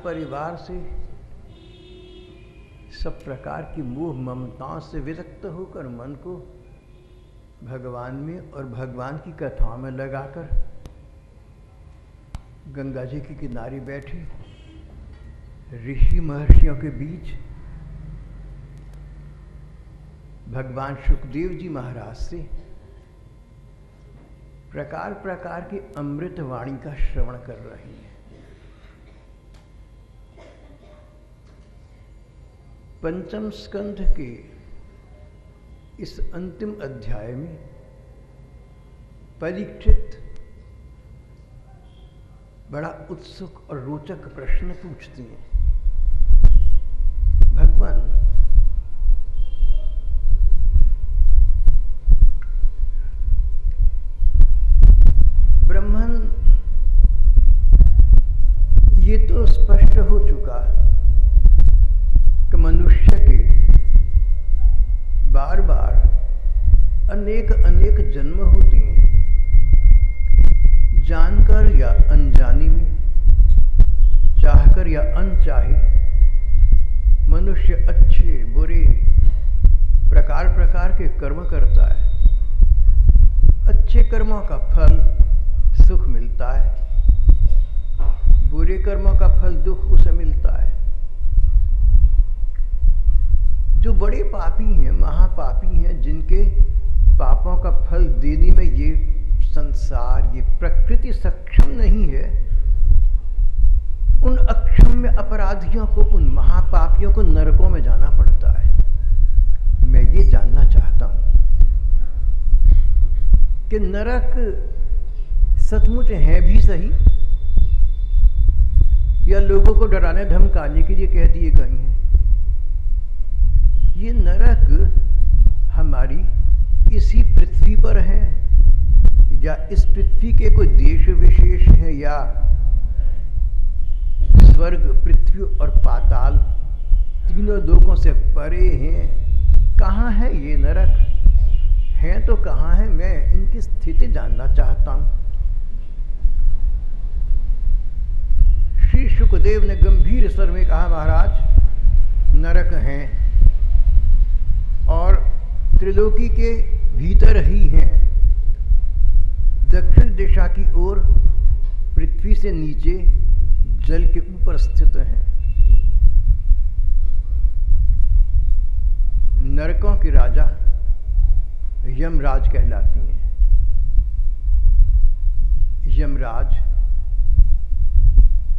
परिवार से, सब प्रकार की मोह ममताओं से विरक्त होकर मन को भगवान में और भगवान की कथाओं में लगाकर गंगा जी के किनारे बैठे ऋषि महर्षियों के बीच भगवान सुखदेव जी महाराज से प्रकार प्रकार की अमृत वाणी का श्रवण कर रहे हैं। पंचम स्कंध के इस अंतिम अध्याय में परीक्षित बड़ा उत्सुक और रोचक प्रश्न पूछते हैं। भगवान, ब्रह्मन, ये तो स्पष्ट हो चुका कि मनुष्य के बार बार अनेक अनेक जन्म होते हैं। जानकर या अनजाने में, चाहकर या अनचाहे, मनुष्य अच्छे बुरे प्रकार प्रकार के कर्म करता है। अच्छे कर्मों का फल सुख मिलता है, बुरे कर्मों का फल दुख उसे मिलता है। जो बड़े पापी हैं, महापापी हैं, जिनके पापों का फल देने में ये संसार, ये प्रकृति सक्षम नहीं है, उन अक्षम्य अपराधियों को, उन महापापियों को नरकों में जाना पड़ता है। मैं ये जानना चाहता हूं कि नरक सचमुच है भी सही या लोगों को डराने धमकाने के लिए कह दिए गए हैं। ये नरक हमारी इसी पृथ्वी पर है या इस पृथ्वी के कोई देश विशेष है, या स्वर्ग, पृथ्वी और पाताल तीनों लोकों से परे हैं? कहाँ है ये नरक? हैं तो कहाँ है? मैं इनकी स्थिति जानना चाहता हूं। श्री सुखदेव ने गंभीर स्वर में कहा, महाराज, नरक हैं और त्रिलोकी के भीतर ही हैं। दक्षिण दिशा की ओर पृथ्वी से नीचे जल के ऊपर स्थित हैं। नरकों के राजा यमराज कहलाती हैं। यमराज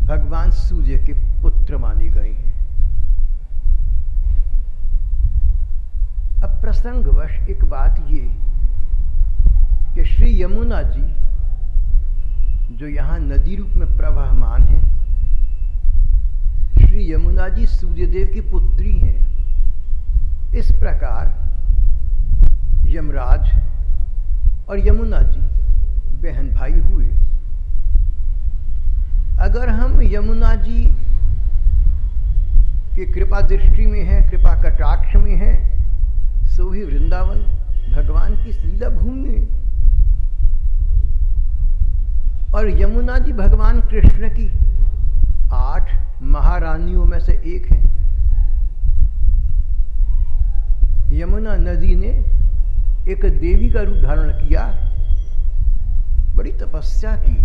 भगवान सूर्य के पुत्र माने गए हैं। अब प्रसंगवश एक बात ये कि श्री यमुना जी, जो यहाँ नदी रूप में प्रवहमान है, श्री यमुना जी सूर्यदेव की पुत्री हैं। इस प्रकार यमराज और यमुना जी बहन भाई हुए। अगर हम यमुना जी की कृपा दृष्टि में हैं, कृपा कटाक्ष में हैं, सो ही वृंदावन भगवान की लीला भूमि। और यमुना जी भगवान कृष्ण की 8 महारानियों में से एक हैं। यमुना नदी ने एक देवी का रूप धारण किया, बड़ी तपस्या की,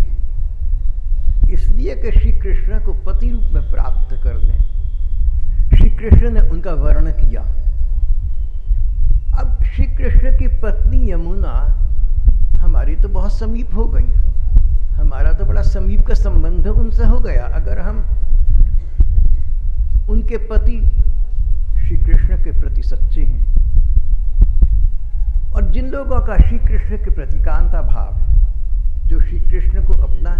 इसलिए कि श्री कृष्ण को पति रूप में प्राप्त कर लें। श्री कृष्ण ने उनका वर्ण किया। अब श्री कृष्ण की पत्नी यमुना हमारी तो बहुत समीप हो गई, हमारा तो बड़ा समीप का संबंध उनसे हो गया। अगर हम उनके पति श्री कृष्ण के प्रति सच्चे हैं, और जिन लोगों का श्री कृष्ण के प्रति कांता भाव है, जो श्री कृष्ण को अपना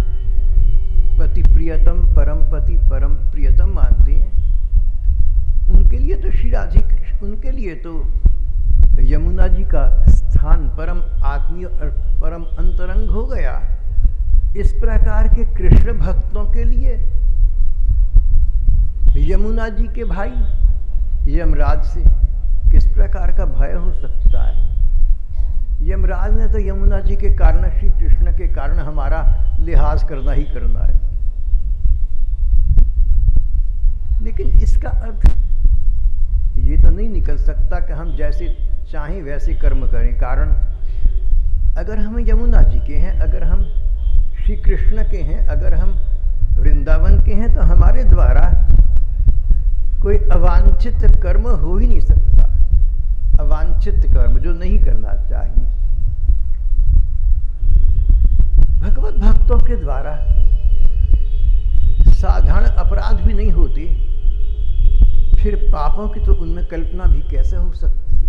पति प्रियतम, परम पति, परम प्रियतम मानते हैं, उनके लिए तो श्री राधे, उनके लिए तो यमुना जी का स्थान परम आत्मीय और परम अंतरंग हो गया। इस प्रकार के कृष्ण भक्तों के लिए यमुना जी के भाई यमराज से किस प्रकार का भय हो सकता है? यमराज ने तो यमुना जी के कारण, श्री कृष्ण के कारण हमारा लिहाज करना ही करना है। लेकिन इसका अर्थ ये तो नहीं निकल सकता कि हम जैसे चाहें वैसे कर्म करें। कारण अगर हम यमुना जी के हैं, अगर हम श्री कृष्ण के हैं, अगर हम वृंदावन के हैं, तो हमारे द्वारा कोई अवांछित कर्म हो ही नहीं सकता। अवांछित कर्म जो नहीं करना चाहिए, भगवत भक्तों के द्वारा साधारण अपराध भी नहीं होते, फिर पापों की तो उनमें कल्पना भी कैसे हो सकती है।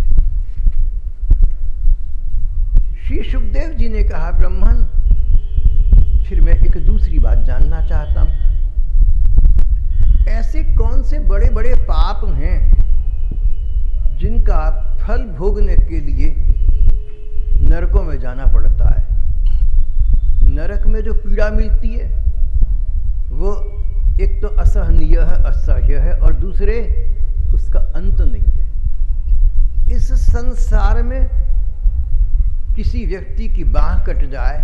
श्री सुखदेव जी ने कहा, ब्राह्मण फिर मैं एक दूसरी बात जानना चाहता हूं, ऐसे कौन से बड़े बड़े पाप हैं जिनका फल भोगने के लिए नरकों में जाना पड़ता है। नरक में जो पीड़ा मिलती है वो एक तो असहनीय है, असह्य है, और दूसरे उसका अंत नहीं है। इस संसार में किसी व्यक्ति की बाह कट जाए,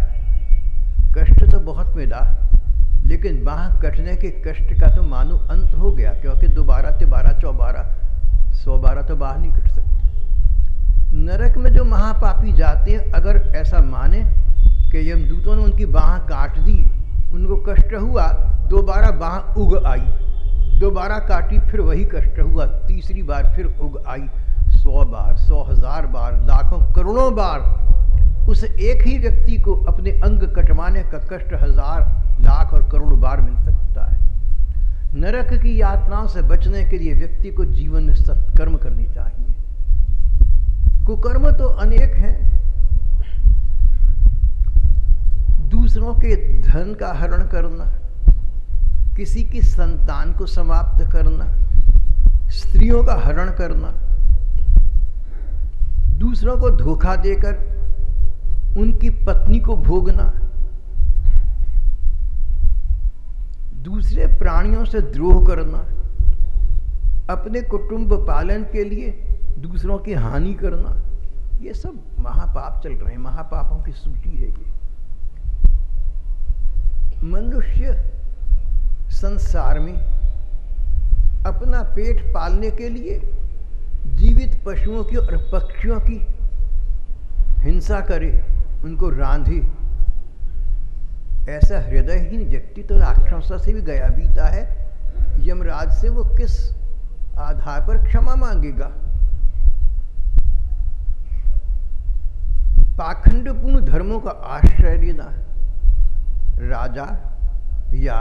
कष्ट तो बहुत मिला, लेकिन बाह कटने के कष्ट का तो मानो अंत हो गया, क्योंकि 12, 13, 14, 112 तो बाह नहीं कट सकती। नरक में जो महापापी जाते हैं, अगर ऐसा माने कि यमदूतों ने उनकी बाह काट दी, उनको कष्ट हुआ, दोबारा बाह उग आई, दोबारा काटी, फिर वही कष्ट हुआ, तीसरी बार फिर उग आई, 100 बार, 100,000 बार, लाखों करोड़ों बार उस एक ही व्यक्ति को अपने अंग कटवाने का कष्ट 1000, लाख और करोड़ बार मिल सकता है। नरक की यातनाओं से बचने के लिए व्यक्ति को जीवन में सत्कर्म करनी चाहिए। कुकर्म तो अनेक हैं, दूसरों के धन का हरण करना, किसी की संतान को समाप्त करना, स्त्रियों का हरण करना, दूसरों को धोखा देकर उनकी पत्नी को भोगना, दूसरे प्राणियों से द्रोह करना, अपने कुटुंब पालन के लिए दूसरों की हानि करना, ये सब महापाप चल रहे हैं, महापापों की सूची है ये। मनुष्य संसार में अपना पेट पालने के लिए जीवित पशुओं की और पक्षियों की हिंसा करे, उनको रांधे, ऐसा हृदयहीन व्यक्ति तो राक्षसों से भी गया बीता है। यमराज से वो किस आधार पर क्षमा मांगेगा? पाखंडपूर्ण धर्मों का आश्रय लेना, राजा या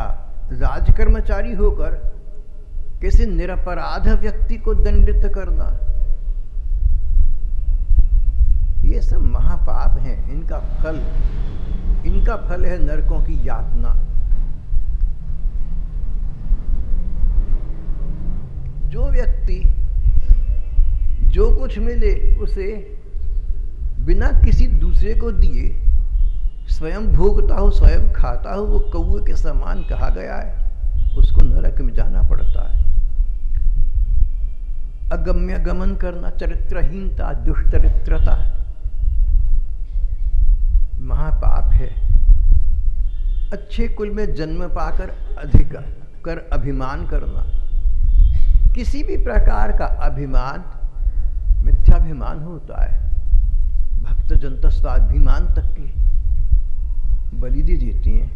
राजकर्मचारी होकर किसी निरपराध व्यक्ति को दंडित करना, ये सब महापाप हैं। इनका फल है नरकों की यातना। जो व्यक्ति जो कुछ मिले उसे बिना किसी दूसरे को दिए स्वयं भोगता हो, स्वयं खाता हो, वो कौवे के समान कहा गया है, उसको नरक में जाना पड़ता है। अगम्य गमन करना, चरित्रहीनता, दुष्चरित्रता महापाप है। अच्छे कुल में जन्म पाकर अधिक कर अभिमान करना, किसी भी प्रकार का अभिमान मिथ्याभिमान होता है। भक्तजन तो स्वाभिमान तक की बलि दे देती हैं।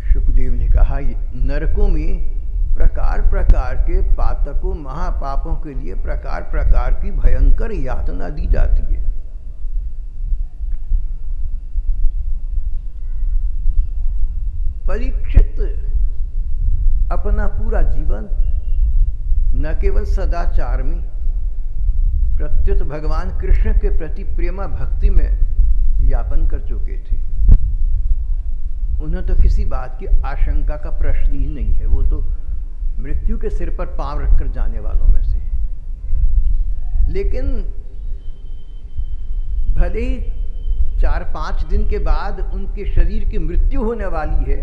सुखदेव ने कहा, नरकों में प्रकार प्रकार के पातकों, महापापों के लिए प्रकार प्रकार की भयंकर यातना दी जाती है। परीक्षित अपना पूरा जीवन न केवल सदाचार में, प्रत्युत भगवान कृष्ण के प्रति प्रेमा भक्ति में यापन कर चुके थे। उन्हें तो किसी बात की आशंका का प्रश्न ही नहीं है, वो तो मृत्यु के सिर पर पांव रखकर जाने वालों में से है। लेकिन भले ही 4-5 दिन के बाद उनके शरीर की मृत्यु होने वाली है,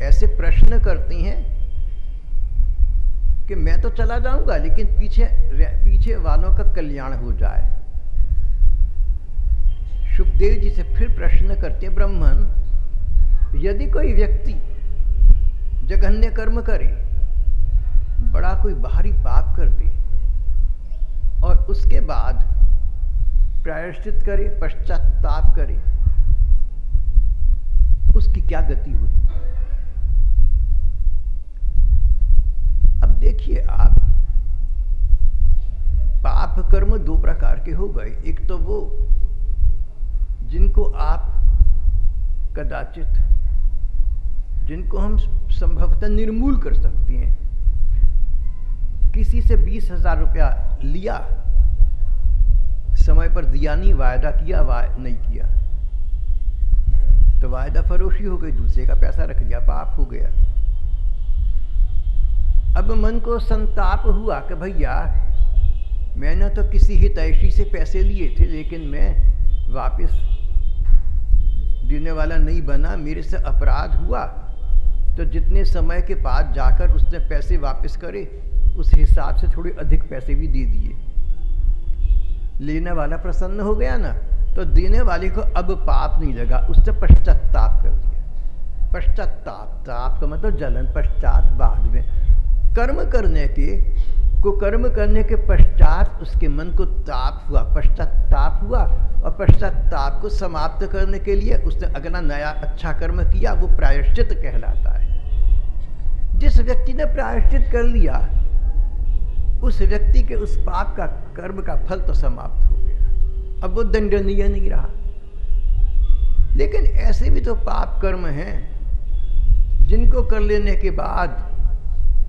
ऐसे प्रश्न करते हैं कि मैं तो चला जाऊंगा, लेकिन पीछे वालों का कल्याण हो जाए। सुखदेव जी से फिर प्रश्न करते हैं, ब्राह्मण, यदि कोई व्यक्ति जघन्य कर्म करे, बड़ा कोई बाहरी पाप कर दे और उसके बाद प्रायश्चित करे, पश्चाताप करे, उसकी क्या गति होती है? अब देखिए आप, पाप कर्म दो प्रकार के हो गए। एक तो वो जिनको आप कदाचित, जिनको हम संभवतः निर्मूल कर सकते हैं। किसी से 20,000 रुपया लिया, समय पर दिया नहीं, वायदा किया, नहीं किया, तो वायदा फरोशी हो गई, दूसरे का पैसा रख लिया, पाप हो गया। अब मन को संताप हुआ कि भैया मैंने तो किसी हितैषी से पैसे लिए थे, लेकिन मैं वापस देने वाला नहीं बना, मेरे से अपराध हुआ, तो जितने समय के बाद जाकर उसने पैसे वापस करे, उस हिसाब से थोड़े अधिक पैसे भी दे दिए। लेने वाला प्रसन्न हो गया ना, तो देने वाले को अब पाप नहीं लगा, उसने पश्चाताप कर दिया। पश्चाताप, ताप का मतलब जलन, पश्चात बाद में। कर्म करने के कुकर्म करने के पश्चात उसके मन को ताप हुआ, पश्चाताप हुआ, और पश्चाताप को समाप्त करने के लिए उसने अगला नया अच्छा कर्म किया, वो प्रायश्चित कहलाता है। जिस व्यक्ति ने प्रायश्चित कर लिया, उस व्यक्ति के उस पाप का कर्म का फल तो समाप्त हो गया, अब वो दंडनीय नहीं रहा। लेकिन ऐसे भी तो पाप कर्म हैं जिनको कर लेने के बाद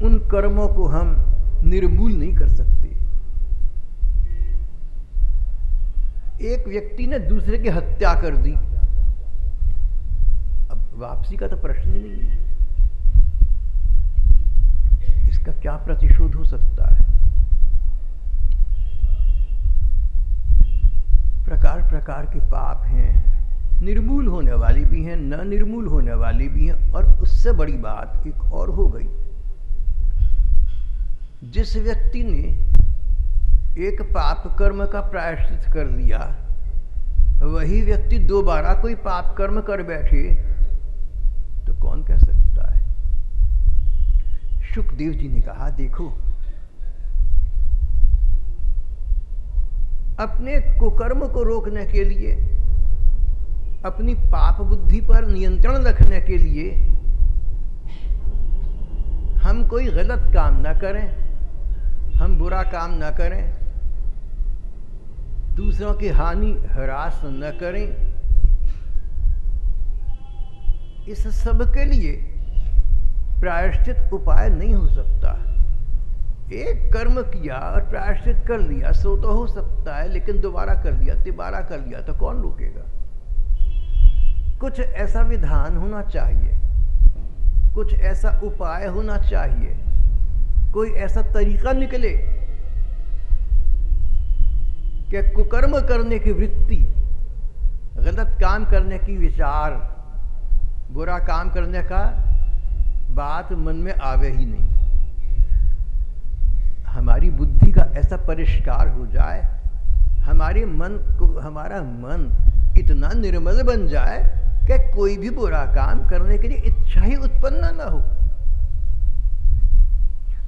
उन कर्मों को हम निर्मूल नहीं कर सकते। एक व्यक्ति ने दूसरे की हत्या कर दी, अब वापसी का तो प्रश्न ही नहीं है, इसका क्या प्रतिशोध हो सकता है? प्रकार प्रकार के पाप हैं, निर्मूल होने वाली भी हैं, न निर्मूल होने वाली भी हैं। और उससे बड़ी बात एक और हो गई, जिस व्यक्ति ने एक पाप कर्म का प्रायश्चित कर लिया, वही व्यक्ति दोबारा कोई पाप कर्म कर बैठे तो कौन कह सकता है? शुकदेव जी ने कहा, देखो अपने कुकर्म को रोकने के लिए, अपनी पाप बुद्धि पर नियंत्रण रखने के लिए हम कोई गलत काम ना करें, हम बुरा काम ना करें, दूसरों की हानि हरास न करें। इस सब के लिए प्रायश्चित उपाय नहीं हो सकता। एक कर्म किया और प्रायश्चित कर लिया सो तो हो सकता है, लेकिन दोबारा कर लिया, तिबारा कर लिया तो कौन रोकेगा? कुछ ऐसा विधान होना चाहिए, कुछ ऐसा उपाय होना चाहिए, कोई ऐसा तरीका निकले कि कुकर्म करने की वृत्ति, गलत काम करने की विचार, बुरा काम करने का बात मन में आवे ही नहीं। हमारी बुद्धि का ऐसा परिष्कार हो जाए, हमारे मन को, हमारा मन इतना निर्मल बन जाए कि कोई भी बुरा काम करने के लिए इच्छा ही उत्पन्न न हो।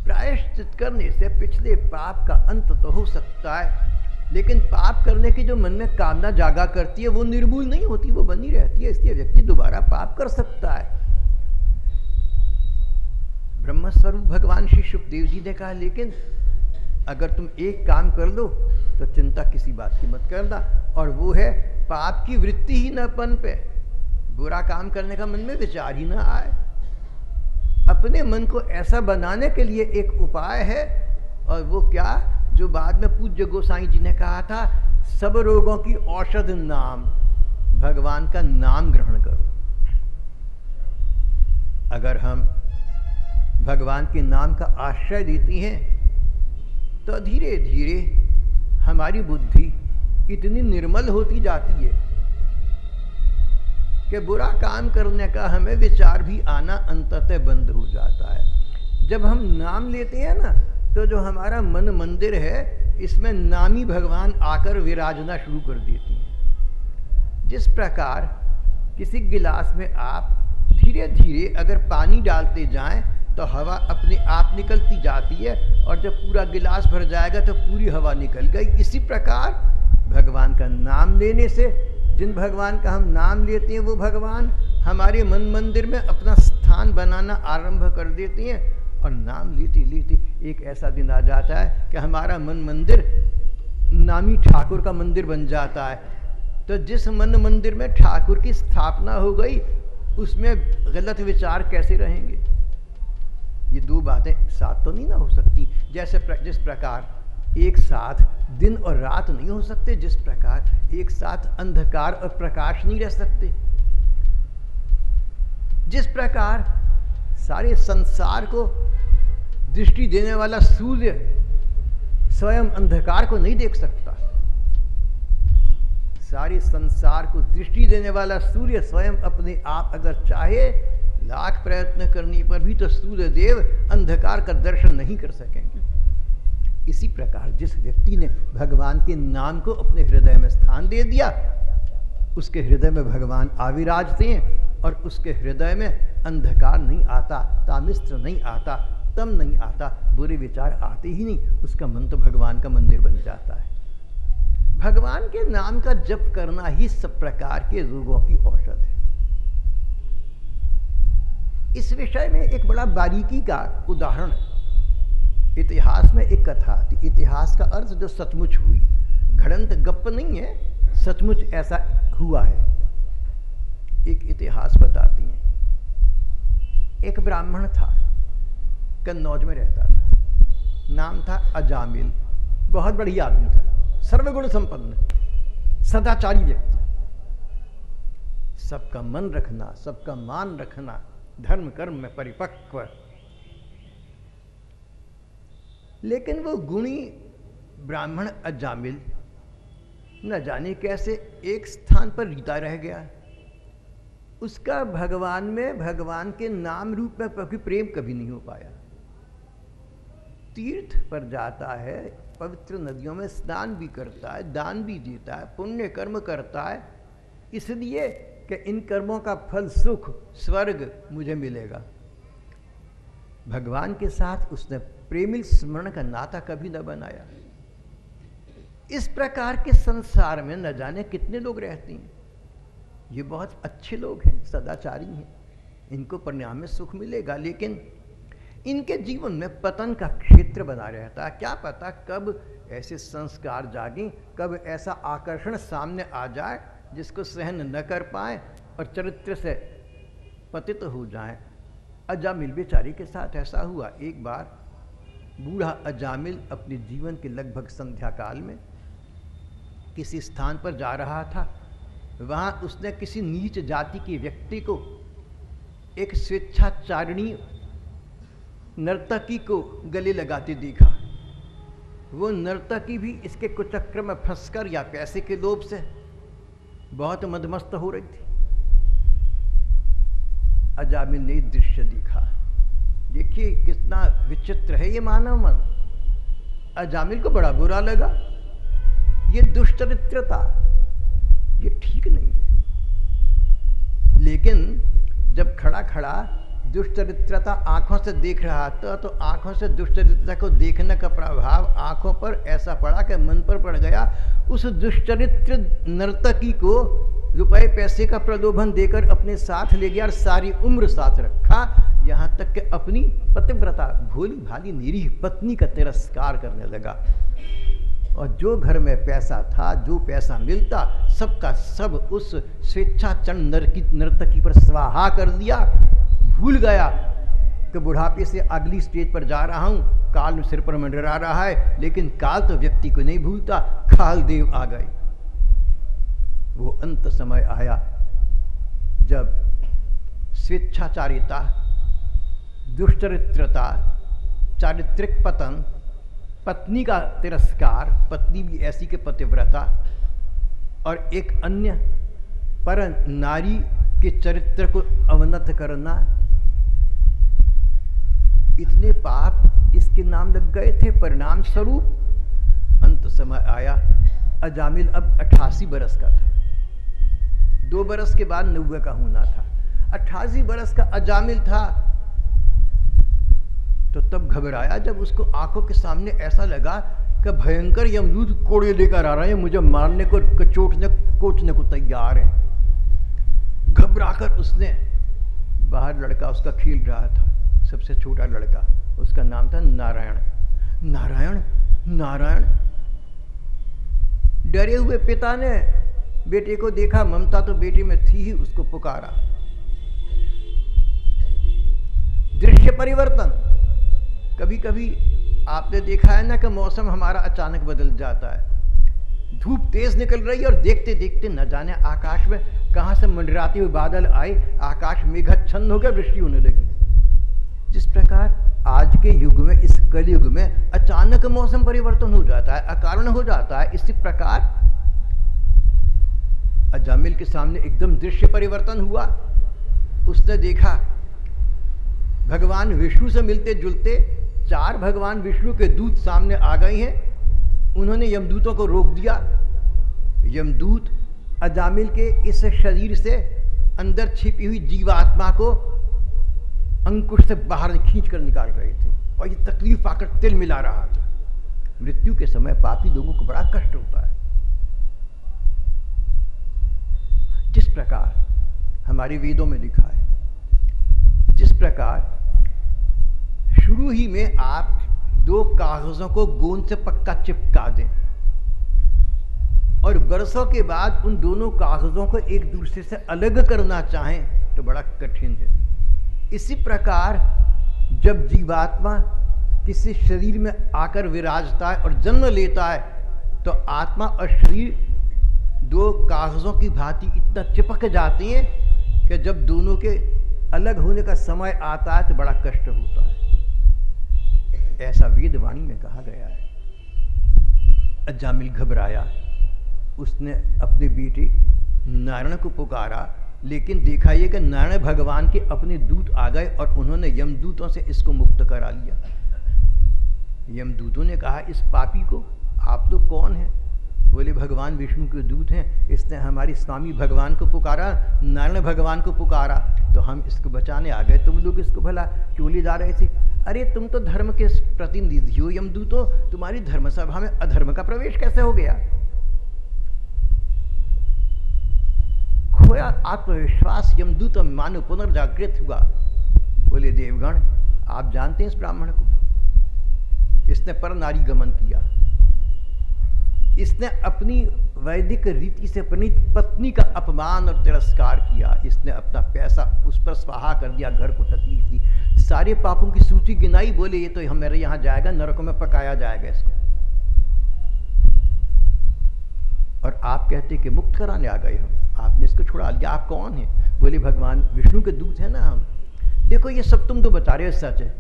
प्रायश्चित करने से पिछले पाप का अंत तो हो सकता है, लेकिन पाप करने की जो मन में कामना जागा करती है वो निर्मूल नहीं होती, वो बनी रहती है। इसलिए व्यक्ति दोबारा पाप कर सकता है। ब्रह्मस्वरूप भगवान श्री शुकदेव जी ने कहा, लेकिन अगर तुम एक काम कर लो तो चिंता किसी बात की मत करना, और वो है पाप की वृत्ति ही न पनपे, बुरा काम करने का मन में विचार ही ना आए। अपने मन को ऐसा बनाने के लिए एक उपाय है, और वो क्या, जो बाद में पूज्य गोसाई जी ने कहा था, सब रोगों की औषध नाम, भगवान का नाम ग्रहण करो। अगर हम भगवान के नाम का आश्रय देती हैं तो धीरे धीरे हमारी बुद्धि इतनी निर्मल होती जाती है कि बुरा काम करने का हमें विचार भी आना अंततः बंद हो जाता है। जब हम नाम लेते हैं ना, तो जो हमारा मन मंदिर है, इसमें नामी भगवान आकर विराजना शुरू कर देती हैं। जिस प्रकार किसी गिलास में आप धीरे धीरे अगर पानी डालते जाएं तो हवा अपने आप निकलती जाती है, और जब पूरा गिलास भर जाएगा तो पूरी हवा निकल गई। इसी प्रकार भगवान का नाम लेने से, जिन भगवान का हम नाम लेते हैं वो भगवान हमारे मन मंदिर में अपना स्थान बनाना आरंभ कर देते हैं, और नाम लेते लेते एक ऐसा दिन आ जाता है कि हमारा मन मंदिर नामी ठाकुर का मंदिर बन जाता है। तो जिस मन मंदिर में ठाकुर की स्थापना हो गई उसमें गलत विचार कैसे रहेंगे? ये दो बातें साथ तो नहीं ना हो सकती। जैसे जिस प्रकार एक साथ दिन और रात नहीं हो सकते, जिस प्रकार एक साथ अंधकार और प्रकाश नहीं रह सकते, जिस प्रकार सारे संसार को दृष्टि देने वाला सूर्य स्वयं अंधकार को नहीं देख सकता, सारे संसार को दृष्टि देने वाला सूर्य स्वयं अपने आप अगर चाहे लाख प्रयत्न करने पर भी तो सूर्य देव अंधकार का दर्शन नहीं कर सकेंगे। इसी प्रकार जिस व्यक्ति ने भगवान के नाम को अपने हृदय में स्थान दे दिया, उसके हृदय में भगवान आविराजते हैं, और उसके हृदय में अंधकार नहीं आता, तामिस्त्र नहीं आता, तम नहीं आता, बुरे विचार आते ही नहीं। उसका मन तो भगवान का मंदिर बन जाता है। भगवान के नाम का जप करना ही सब प्रकार के रोगों की औषध है। इस विषय में एक बड़ा बारीकी का उदाहरण है। इतिहास में एक कथा आती, इतिहास का अर्थ जो सचमुच हुई, घड़ंत गप्प नहीं है, सचमुच ऐसा हुआ है। एक इतिहास बताती हैं। एक ब्राह्मण था, कन्नौज में रहता था, नाम था अजामिल। बहुत बढ़िया आदमी था, सर्वगुण संपन्न, सदाचारी व्यक्ति, सबका मन रखना, सबका मान रखना, धर्म कर्म में परिपक्व। लेकिन वो गुणी ब्राह्मण अजामिल न जाने कैसे एक स्थान पर रीता रह गया। उसका भगवान में, भगवान के नाम रूप में प्रेम कभी नहीं हो पाया। तीर्थ पर जाता है, पवित्र नदियों में स्नान भी करता है, दान भी देता है, पुण्य कर्म करता है, इसलिए कि इन कर्मों का फल सुख स्वर्ग मुझे मिलेगा। भगवान के साथ उसने प्रेमिल स्मरण का नाता कभी न बनाया। इस प्रकार के संसार में न जाने कितने लोग रहते हैं। ये बहुत अच्छे लोग हैं, सदाचारी हैं, इनको परिणाम में सुख मिलेगा, लेकिन इनके जीवन में पतन का क्षेत्र बना रहता है। क्या पता कब ऐसे संस्कार जागें, कब ऐसा आकर्षण सामने आ जाए जिसको सहन न कर पाए और चरित्र से पतित हो जाए। अजामिल बेचारी के साथ ऐसा हुआ। एक बार बूढ़ा अजामिल अपने जीवन के लगभग संध्या काल में किसी स्थान पर जा रहा था। वहाँ उसने किसी नीच जाति के व्यक्ति को, एक स्वेच्छाचारिणी नर्तकी को गले लगाते देखा। वो नर्तकी भी इसके कुचक्र में फंसकर या पैसे के लोभ से बहुत मदमस्त हो रही थी। अजामिल ने दृश्य देखा। देखिए कितना विचित्र है ये मानव मन। अजामिल को बड़ा बुरा लगा। ये दुष्चरित्रता, ये ठीक नहीं है। लेकिन जब खड़ा खड़ा दुष्चरित्रता आंखों से देख रहा था, तो आंखों से दुष्चरित्रता को देखने का प्रभाव आंखों पर ऐसा पड़ा कि मन पर पड़ गया। उस दुष्चरित्र नर्तकी को रुपए पैसे का प्रलोभन देकर अपने साथ ले गया और सारी उम्र साथ रखा, यहाँ तक कि अपनी पतिव्रता, भोली भाली निरीह पत्नी का तिरस्कार करने लगा। और जो घर में पैसा था, जो पैसा मिलता, सबका सब उस स्वेच्छाचरण नर्तकी पर स्वाहा कर दिया। भूल गया कि बुढ़ापे से अगली स्टेज पर जा रहा हूँ, काल सिर पर मंडरा रहा है, लेकिन काल तो व्यक्ति को नहीं भूलता। काल देव आ गए। वो अंत समय आया जब स्वेच्छाचारिता, दुष्चरित्रता, चारित्रिक पतन, पत्नी का तिरस्कार, पत्नी भी ऐसी के पतिव्रता, और एक अन्य पर नारी के चरित्र को अवनत करना, इतने पाप इसके नाम लग गए थे। परिणाम स्वरूप अंत समय आया। अजामिल अब 88 बरस का था। 2 बरस के बाद 90 का होना था। 88 बरस का अजामिल था। तो तब घबराया जब उसको आंखों के सामने ऐसा लगा कि भयंकर यमदूत कोड़े लेकर आ रहे हैं, मुझे मारने को, कचोटने कोचने को तैयार है। घबराकर उसने, बाहर लड़का उसका खेल रहा था, सबसे छोटा लड़का, उसका नाम था नारायण। नारायण नारायण। डरे हुए पिता ने बेटे को देखा, ममता तो बेटे में थी ही, उसको पुकारा। दृश्य परिवर्तन। कभी कभी आपने देखा है ना कि मौसम हमारा अचानक बदल जाता है। धूप तेज निकल रही है और देखते देखते न जाने आकाश में कहां से मंडराते हुए बादल आए, आकाश मेघाच्छन्न हो गया, वृष्टि होने लगी। जिस प्रकार आज के युग में, इस कलयुग में अचानक मौसम परिवर्तन हो जाता है, अकारण हो जाता है, इसी प्रकार अजामिल के सामने एकदम दृश्य परिवर्तन हुआ। उसने देखा भगवान विष्णु से मिलते जुलते 4 भगवान विष्णु के दूत सामने आ गए हैं। उन्होंने यमदूतों को रोक दिया। यमदूत अजामिल के इस शरीर से अंदर छिपी हुई जीवात्मा को अंकुश से बाहर खींच कर निकाल रहे थे और ये तकलीफ पाकर तिल मिला रहा था। मृत्यु के समय पापी लोगों को बड़ा कष्ट होता है। जिस प्रकार हमारे वेदों में लिखा है, जिस प्रकार शुरू ही में आप 2 कागजों को गोंद से पक्का चिपका दें और बरसों के बाद उन दोनों कागजों को एक दूसरे से अलग करना चाहें तो बड़ा कठिन है। इसी प्रकार जब जीवात्मा किसी शरीर में आकर विराजता है और जन्म लेता है तो आत्मा और शरीर 2 कागजों की भांति इतना चिपक जाते हैं कि जब दोनों के अलग होने का समय आता है तो बड़ा कष्ट होता है। ऐसा वेदवाणी में कहा गया है। अजामिल घबराया, उसने अपने बेटे नारायण को पुकारा, लेकिन देखा ये कि नारायण भगवान के अपने दूत आ गए और उन्होंने यमदूतों से इसको मुक्त करा लिया। यमदूतों ने कहा, इस पापी को आप लोग कौन हैं? बोले, भगवान विष्णु के दूत हैं, इसने हमारी स्वामी भगवान को पुकारा, नारायण भगवान को पुकारा तो हम इसको बचाने आ गए। तुम लोग इसको भला क्यों ले जा रहे थे? अरे तुम तो धर्म के प्रतिनिधि हो यमदूतों, तुम्हारी धर्म सभा में अधर्म का प्रवेश कैसे हो गया? खोया आत्मविश्वास यमदूत मानो पुनर्जागृत हुआ। बोले, देवगण आप जानते हैं इस ब्राह्मण को, इसने पर नारी गमन किया, इसने अपनी वैदिक रीति से प्रणीत पत्नी का अपमान और तिरस्कार किया, इसने अपना पैसा उस पर स्वाहा कर दिया, घर को तकलीफ दी, सारे पापों की सूची गिनाई। बोले, ये तो मेरे यहां जाएगा, नरकों में पकाया जाएगा इसको। और आप कहते कि मुक्त कराने आ गए हम, आपने इसको छुड़ा लिया, आप कौन हैं? बोले, भगवान विष्णु के दूत है ना हम। देखो ये सब तुम तो बता रहे हो सच है,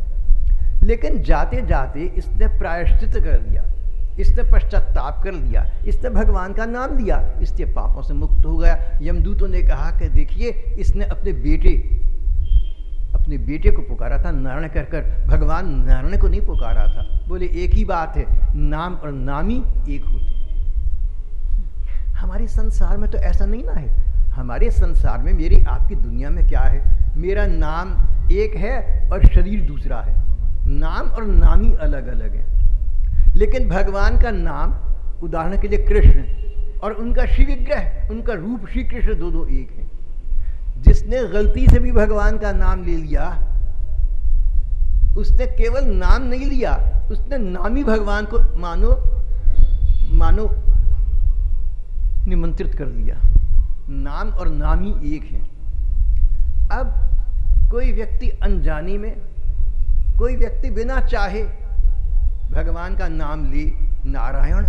लेकिन जाते जाते इसने प्रायश्चित कर दिया, इसने पश्चाताप कर लिया, इसने भगवान का नाम लिया, इसके पापों से मुक्त हो गया। यमदूतों ने कहा कि देखिए इसने अपने बेटे को पुकारा था नारायण कहकर, भगवान नारायण को नहीं पुकारा था। बोले, एक ही बात है, नाम और नामी एक होते। हमारे संसार में तो ऐसा नहीं ना है। हमारे संसार में, मेरी आपकी दुनिया में क्या है, मेरा नाम एक है और शरीर दूसरा है, नाम और नामी अलग अलग है। लेकिन भगवान का नाम, उदाहरण के लिए कृष्ण, और उनका श्री विग्रह, उनका रूप श्री कृष्ण, दोनों एक हैं। जिसने गलती से भी भगवान का नाम ले लिया, उसने केवल नाम नहीं लिया, उसने नामी भगवान को मानो निमंत्रित कर दिया। नाम और नामी एक हैं। अब कोई व्यक्ति अनजाने में, कोई व्यक्ति बिना चाहे भगवान का नाम ले, नारायण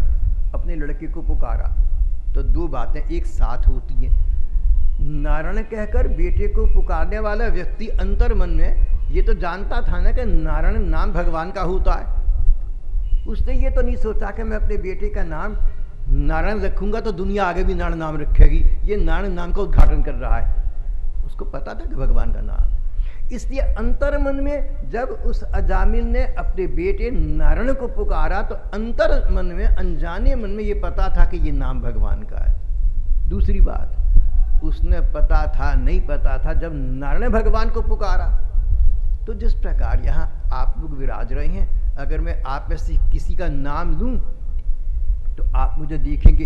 अपने लड़के को पुकारा, तो 2 बातें एक साथ होती हैं। नारायण कहकर बेटे को पुकारने वाला व्यक्ति अंतर मन में ये तो जानता था ना कि नारायण नाम भगवान का होता है। उसने ये तो नहीं सोचा कि मैं अपने बेटे का नाम नारायण रखूंगा तो दुनिया आगे भी नारायण नाम रखेगी, ये नारायण नाम का उद्घाटन कर रहा है। उसको पता था कि भगवान का नाम है। इसलिए अंतर मन में जब उस अजामिल ने अपने बेटे नारायण को पुकारा तो अंतर मन में, अनजाने मन में ये पता था कि ये नाम भगवान का है। दूसरी बात, उसने पता था नहीं पता था, जब नारायण भगवान को पुकारा। तो जिस प्रकार यहाँ आप लोग विराज रहे हैं, अगर मैं आप में से किसी का नाम लूं तो आप मुझे देखेंगे,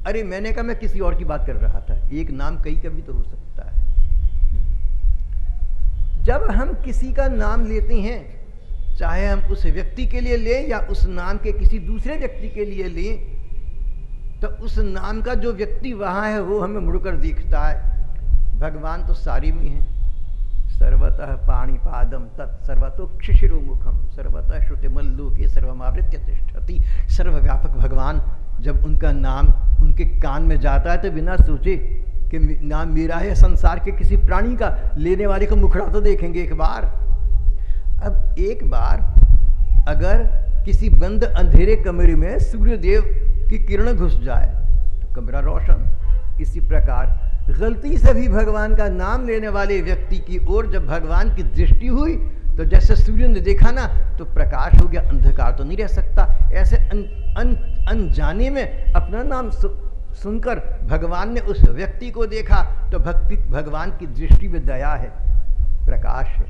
अरे मैंने कहा मैं किसी और की बात कर रहा था। एक नाम कई कभी तो हो सकता है। जब हम किसी का नाम लेते हैं, चाहे हम उस व्यक्ति के लिए लें या उस नाम के किसी दूसरे व्यक्ति के लिए लें, तो उस नाम का जो व्यक्ति वहां है वो हमें मुड़कर दिखता है। भगवान तो सारी में है। सर्वतः पाणिपादम तत् सर्वतोक्षिशिरो मुखम सर्वतः श्रुतिमल्लोके सर्वमावृत्य तिष्ठति। सर्वव्यापक भगवान, जब उनका नाम उनके कान में जाता है तो बिना सोचे कि नाम मेरा है, संसार के किसी प्राणी का, लेने वाले का मुखड़ा तो देखेंगे एक बार। अब एक बार अगर किसी बंद अंधेरे कमरे में सूर्यदेव की किरण घुस जाए तो कमरा रोशन। इसी प्रकार गलती से भी भगवान का नाम लेने वाले व्यक्ति की ओर जब भगवान की दृष्टि हुई तो जैसे सूर्य ने देखा ना तो प्रकाश हो गया, अंधकार तो नहीं रह सकता। ऐसे अनजाने में अपना नाम सुनकर भगवान ने उस व्यक्ति को देखा तो भगवान की दृष्टि में दया है, प्रकाश है,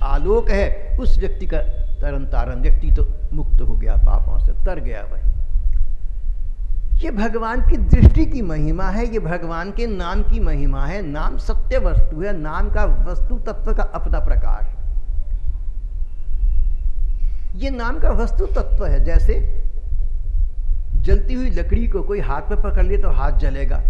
आलोक है। उस व्यक्ति का तरन तारण, व्यक्ति तो मुक्त हो गया, पापों से तर गया। वही ये भगवान की दृष्टि की महिमा है, ये भगवान के नाम की महिमा है। नाम सत्य वस्तु है, नाम का वस्तु तत्व का अपना प्रकाश। ये नाम का वस्तु तत्व है। जैसे जलती हुई लकड़ी को कोई हाथ में पकड़ ले तो हाथ जलेगा।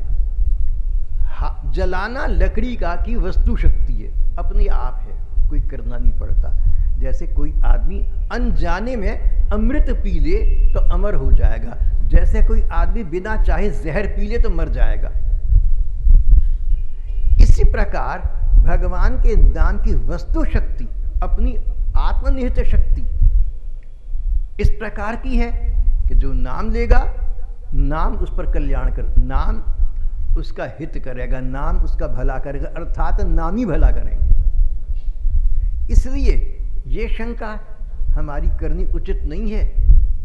जलाना लकड़ी का की वस्तु शक्ति है, अपने आप है, कोई करना नहीं पड़ता। जैसे कोई आदमी अनजाने में अमृत पी ले तो अमर हो जाएगा, जैसे कोई आदमी बिना चाहे जहर पी ले तो मर जाएगा। इसी प्रकार भगवान के नाम की वस्तु शक्ति, अपनी आत्मनिहित शक्ति इस प्रकार की है कि जो नाम लेगा, नाम उस पर कल्याण कर, नाम उसका हित करेगा, नाम उसका भला करेगा, अर्थात नाम ही भला करेंगे। इसलिए ये शंका हमारी करनी उचित नहीं है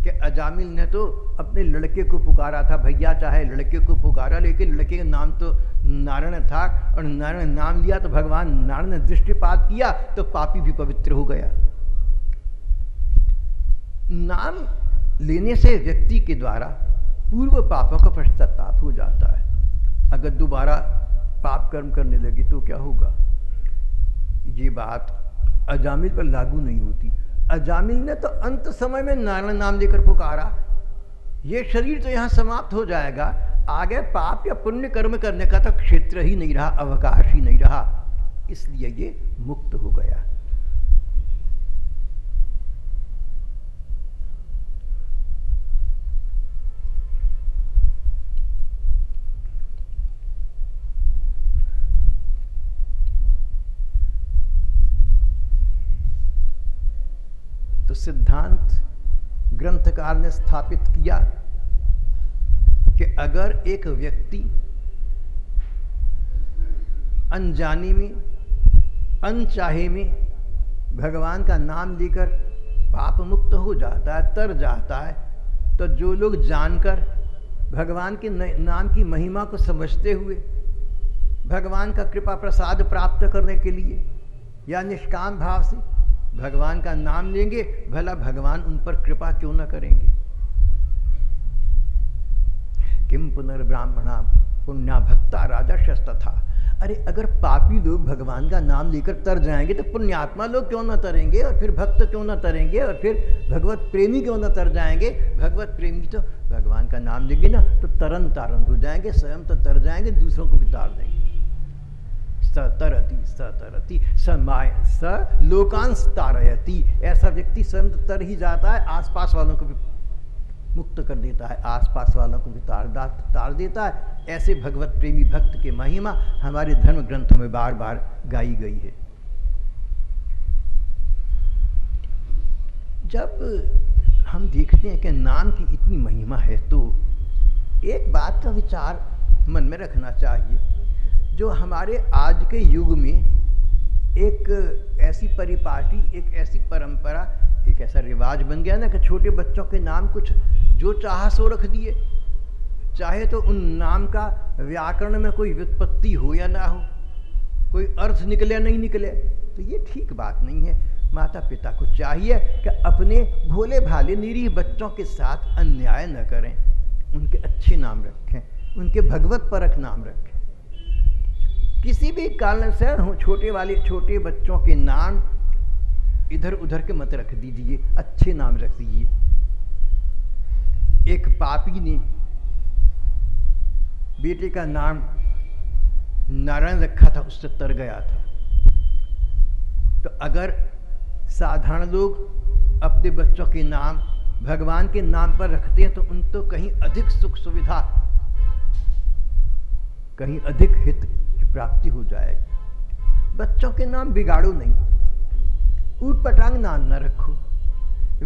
कि अजामिल ने तो अपने लड़के को पुकारा था, भैया चाहे लड़के को पुकारा, लेकिन लड़के का नाम तो नारायण था और नारायण नाम लिया तो भगवान नारायण ने दृष्टिपात किया तो पापी भी पवित्र हो गया। नाम लेने से व्यक्ति के द्वारा पूर्व पापों का पश्चाताप हो जाता है। अगर दोबारा पाप कर्म करने लगे तो क्या होगा? ये बात अजामिल पर लागू नहीं होती। अजामिल ने तो अंत समय में नारायण नाम लेकर पुकारा, ये शरीर तो यहाँ समाप्त हो जाएगा, आगे पाप या पुण्य कर्म करने का तो क्षेत्र ही नहीं रहा, अवकाश ही नहीं रहा, इसलिए ये मुक्त हो गया। तो सिद्धांत ग्रंथकार ने स्थापित किया कि अगर एक व्यक्ति अनजाने में, अनचाहे में भगवान का नाम लेकर पाप मुक्त हो जाता है, तर जाता है, तो जो लोग जानकर भगवान के नाम की महिमा को समझते हुए भगवान का कृपा प्रसाद प्राप्त करने के लिए या निष्काम भाव से भगवान का नाम लेंगे, भला भगवान उन पर कृपा क्यों न करेंगे। किम पुनर्ब्राह्मणा पुण्या भक्ता राजर्षस्तथा। अरे अगर पापी लोग भगवान का नाम लेकर तर जाएंगे तो पुण्यात्मा लोग क्यों न तरेंगे, और फिर भक्त क्यों न तरेंगे, और फिर भगवत प्रेमी क्यों न तर जाएंगे। भगवत प्रेमी तो भगवान का नाम लेंगे ना तो तरन तारण हो जाएंगे, स्वयं तो तर जाएंगे, दूसरों को भी तार देंगे। सतरती स लोकांश तारयति। ऐसा व्यक्ति स्वयं तो तर ही जाता है, आसपास वालों को भी मुक्त कर देता है, आसपास वालों को भी तार देता है। ऐसे भगवत प्रेमी भक्त की महिमा हमारे धर्म ग्रंथों में बार बार गाई गई है। जब हम देखते हैं कि नाम की इतनी महिमा है तो एक बात का विचार मन में रखना चाहिए। जो हमारे आज के युग में एक ऐसी परिपाटी, एक ऐसी परंपरा, एक ऐसा रिवाज बन गया ना कि छोटे बच्चों के नाम कुछ जो चाहा सो रख दिए। चाहे तो उन नाम का व्याकरण में कोई व्युत्पत्ति हो या ना हो, कोई अर्थ निकले नहीं निकले, तो ये ठीक बात नहीं है। माता पिता को चाहिए कि अपने भोले भाले निरीह बच्चों के साथ अन्याय न करें, उनके अच्छे नाम रखें, उनके भगवत परक नाम रखें। किसी भी कारण से छोटे बच्चों के नाम इधर उधर के मत रख दीजिए, अच्छे नाम रख दीजिए। एक पापी ने बेटे का नाम नारायण रखा था, उससे तर गया था। तो अगर साधारण लोग अपने बच्चों के नाम भगवान के नाम पर रखते हैं तो उन तो कहीं अधिक सुख सुविधा, कहीं अधिक हित की प्राप्ति हो जाएगी। बच्चों के नाम बिगाड़ो नहीं, ऊट पटांग नाम न रखो,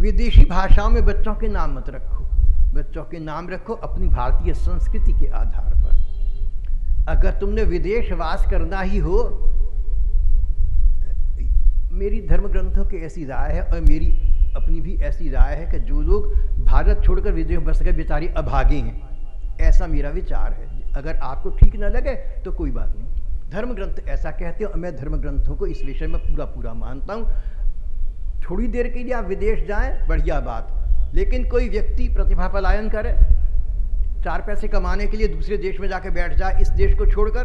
विदेशी भाषाओं में बच्चों के नाम मत रखो। बच्चों के नाम रखो अपनी भारतीय संस्कृति के आधार पर। अगर तुमने विदेश वास करना ही हो, मेरी धर्म ग्रंथों की ऐसी राय है और मेरी अपनी भी ऐसी राय है कि जो लोग भारत छोड़कर विदेश बस गए बेचारे अभागे हैं, ऐसा मेरा विचार है। अगर आपको ठीक न लगे तो कोई बात नहीं, धर्म ग्रंथ ऐसा कहते हैं और मैं धर्म ग्रंथों को इस विषय में पूरा मानता हूँ। थोड़ी देर के लिए आप विदेश जाएं, बढ़िया बात, लेकिन कोई व्यक्ति प्रतिभा पलायन करे, 4 पैसे कमाने के लिए दूसरे देश में जाके बैठ जाए इस देश को छोड़कर,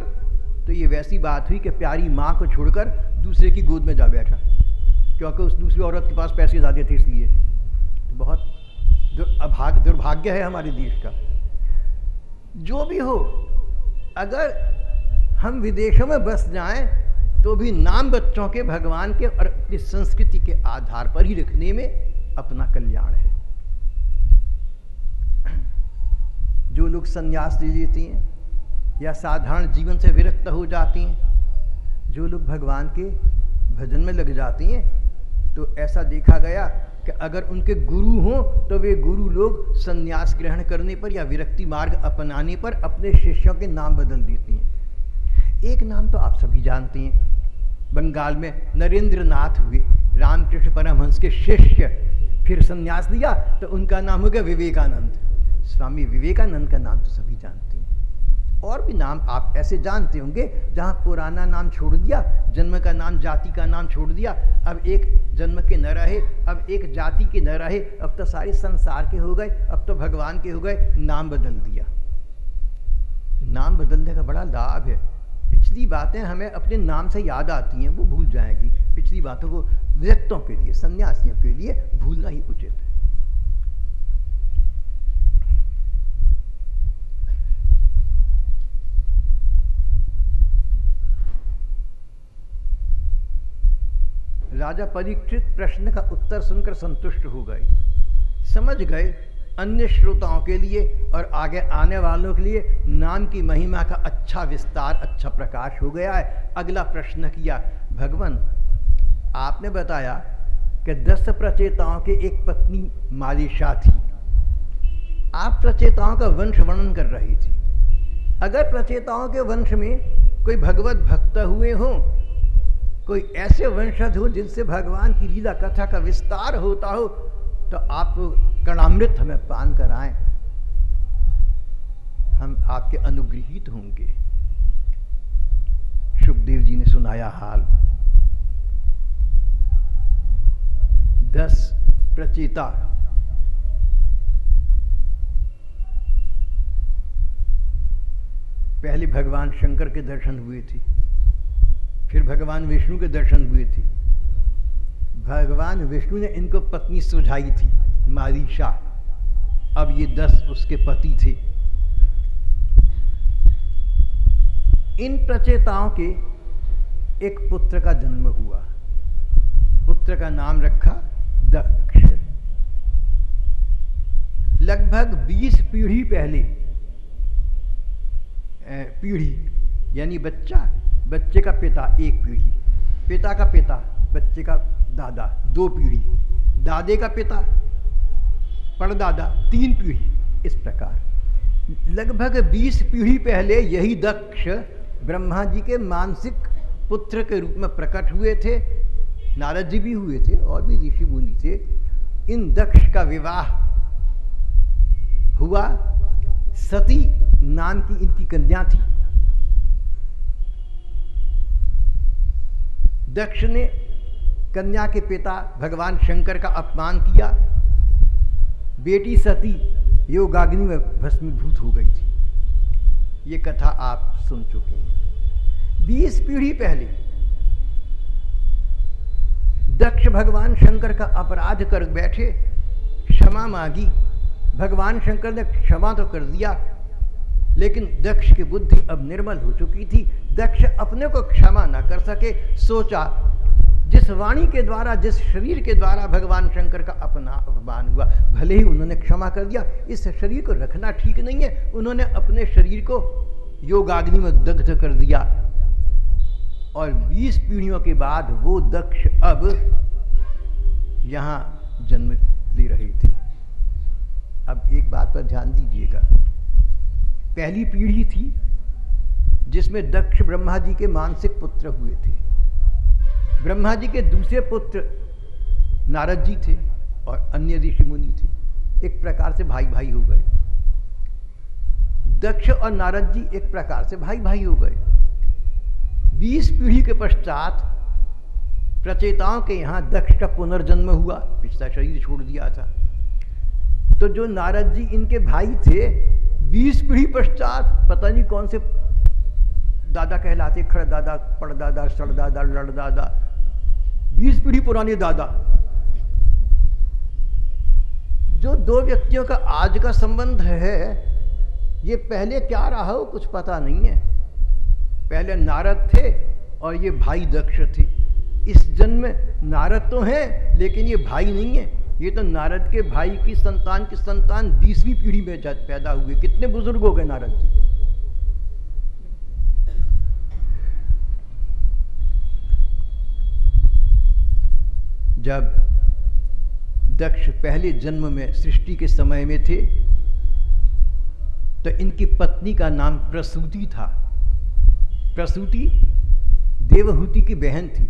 तो ये वैसी बात हुई कि प्यारी माँ को छोड़कर दूसरे की गोद में जा बैठा, क्योंकि उस दूसरी औरत के पास पैसे ज़्यादा थे इसलिए। तो बहुत दुर्भाग्य है हमारे देश का। जो भी हो, अगर हम विदेशों में बस जाएं तो भी नाम बच्चों के भगवान के और अपनी संस्कृति के आधार पर ही रखने में अपना कल्याण है। जो लोग संन्यास ले लेते हैं या साधारण जीवन से विरक्त हो जाती हैं, जो लोग भगवान के भजन में लग जाती हैं, तो ऐसा देखा गया कि अगर उनके गुरु हों तो वे गुरु लोग संन्यास ग्रहण करने पर या विरक्ति मार्ग अपनाने पर अपने शिष्यों के नाम बदल देती हैं। एक नाम तो आप सभी जानते हैं, बंगाल में नरेंद्र नाथ हुए, रामकृष्ण परमहंस के शिष्य, फिर संन्यास लिया तो उनका नाम हो गया विवेकानंद। स्वामी विवेकानंद का नाम तो सभी जानते हैं। और भी नाम आप ऐसे जानते होंगे जहाँ पुराना नाम छोड़ दिया, जन्म का नाम, जाति का नाम छोड़ दिया, अब एक जन्म के न रहे, अब एक जाति के न रहे, अब तो सारे संसार के हो गए, अब तो भगवान के हो गए, नाम बदल दिया। नाम बदलने का बड़ा लाभ है। पिछली बातें हमें अपने नाम से याद आती हैं, वो भूल जाएंगी। पिछली बातों को व्यक्तों के लिए, सन्यासियों के लिए भूलना ही उचित है। राजा परीक्षित प्रश्न का उत्तर सुनकर संतुष्ट हो गए, समझ गए अन्य श्रोताओं के लिए और आगे आने वालों के लिए नाम की महिमा का अच्छा विस्तार, अच्छा प्रकाश हो गया है। अगला प्रश्न किया, भगवान आपने बताया कि 10 प्रचेताओं के एक पत्नी मालिशा थी, आप प्रचेताओं का वंश वर्णन कर रही थी। अगर प्रचेताओं के वंश में कोई भगवत भक्त हुए हों, कोई ऐसे वंशज हो जिनसे भगवान की लीला कथा का विस्तार होता हो, तो आप कर्णामृत हमें पान कराएं, हम आपके अनुग्रहित होंगे। सुखदेव जी ने सुनाया हाल। 10 प्रचेता पहले भगवान शंकर के दर्शन हुए थे, फिर भगवान विष्णु के दर्शन हुए थे। भगवान विष्णु ने इनको पत्नी सुझाई थी मारीशा, अब ये 10 उसके पति थे। इन प्रचेताओं के एक पुत्र का जन्म हुआ, पुत्र का नाम रखा दक्ष। लगभग 20 पीढ़ी पहले, पीढ़ी यानी बच्चा, बच्चे का पिता 1 पीढ़ी, पिता का पिता, बच्चे का दादा 2 पीढ़ी, दादे का पिता, परदादा 3 पीढ़ी। इस प्रकार लगभग 20 पीढ़ी पहले यही दक्ष ब्रह्मा जी के मानसिक पुत्र के रूप में प्रकट हुए थे। नारद जी भी हुए थे और भी ऋषि मुनि थे। इन दक्ष का विवाह हुआ सती नाम की इनकी कन्या थी। दक्ष ने कन्या के पिता भगवान शंकर का अपमान किया। बेटी सती योगाग्नि में भस्मीभूत हो गई थी। ये कथा आप सुन चुके हैं। 20 पीढ़ी पहले दक्ष भगवान शंकर का अपराध कर बैठे, क्षमा मांगी। भगवान शंकर ने क्षमा तो कर दिया, लेकिन दक्ष की बुद्धि अब निर्मल हो चुकी थी। दक्ष अपने को क्षमा न कर सके। सोचा, जिस वाणी के द्वारा, जिस शरीर के द्वारा भगवान शंकर का अपमान हुआ, भले ही उन्होंने क्षमा कर दिया, इस शरीर को रखना ठीक नहीं है। उन्होंने अपने शरीर को योगाग्नि में दग्ध कर दिया। और 20 पीढ़ियों के बाद वो दक्ष अब यहां जन्म ले रहे थे। अब एक बात पर ध्यान दीजिएगा। पहली पीढ़ी थी जिसमें दक्ष ब्रह्मा जी के मानसिक पुत्र हुए थे। ब्रह्मा जी के दूसरे पुत्र नारद जी थे और अन्य ऋषि मुनि थे। एक प्रकार से भाई भाई हो गए। दक्ष और नारद जी एक प्रकार से भाई भाई हो गए। 20 पीढ़ी के पश्चात प्रचेताओं के यहां दक्ष का पुनर्जन्म हुआ। पिछला शरीर छोड़ दिया था। तो जो नारद जी इनके भाई थे, 20 पीढ़ी पश्चात पता नहीं कौन से दादा कहलाते, खड़ दादा, पड़ दादा, सड़ दादा, लड़ दादा, 20 पीढ़ी पुराने दादा। जो दो व्यक्तियों का आज का संबंध है, ये पहले क्या रहा हो कुछ पता नहीं है। पहले नारद थे और ये भाई दक्ष थे। इस जन्म में नारद तो हैं, लेकिन ये भाई नहीं है। ये तो नारद के भाई की संतान 20वीं पीढ़ी में पैदा हुए। कितने बुजुर्ग हो गए नारद जी। जब दक्ष पहले जन्म में सृष्टि के समय में थे, तो इनकी पत्नी का नाम प्रसूति था। प्रसूति देवहूति की बहन थी।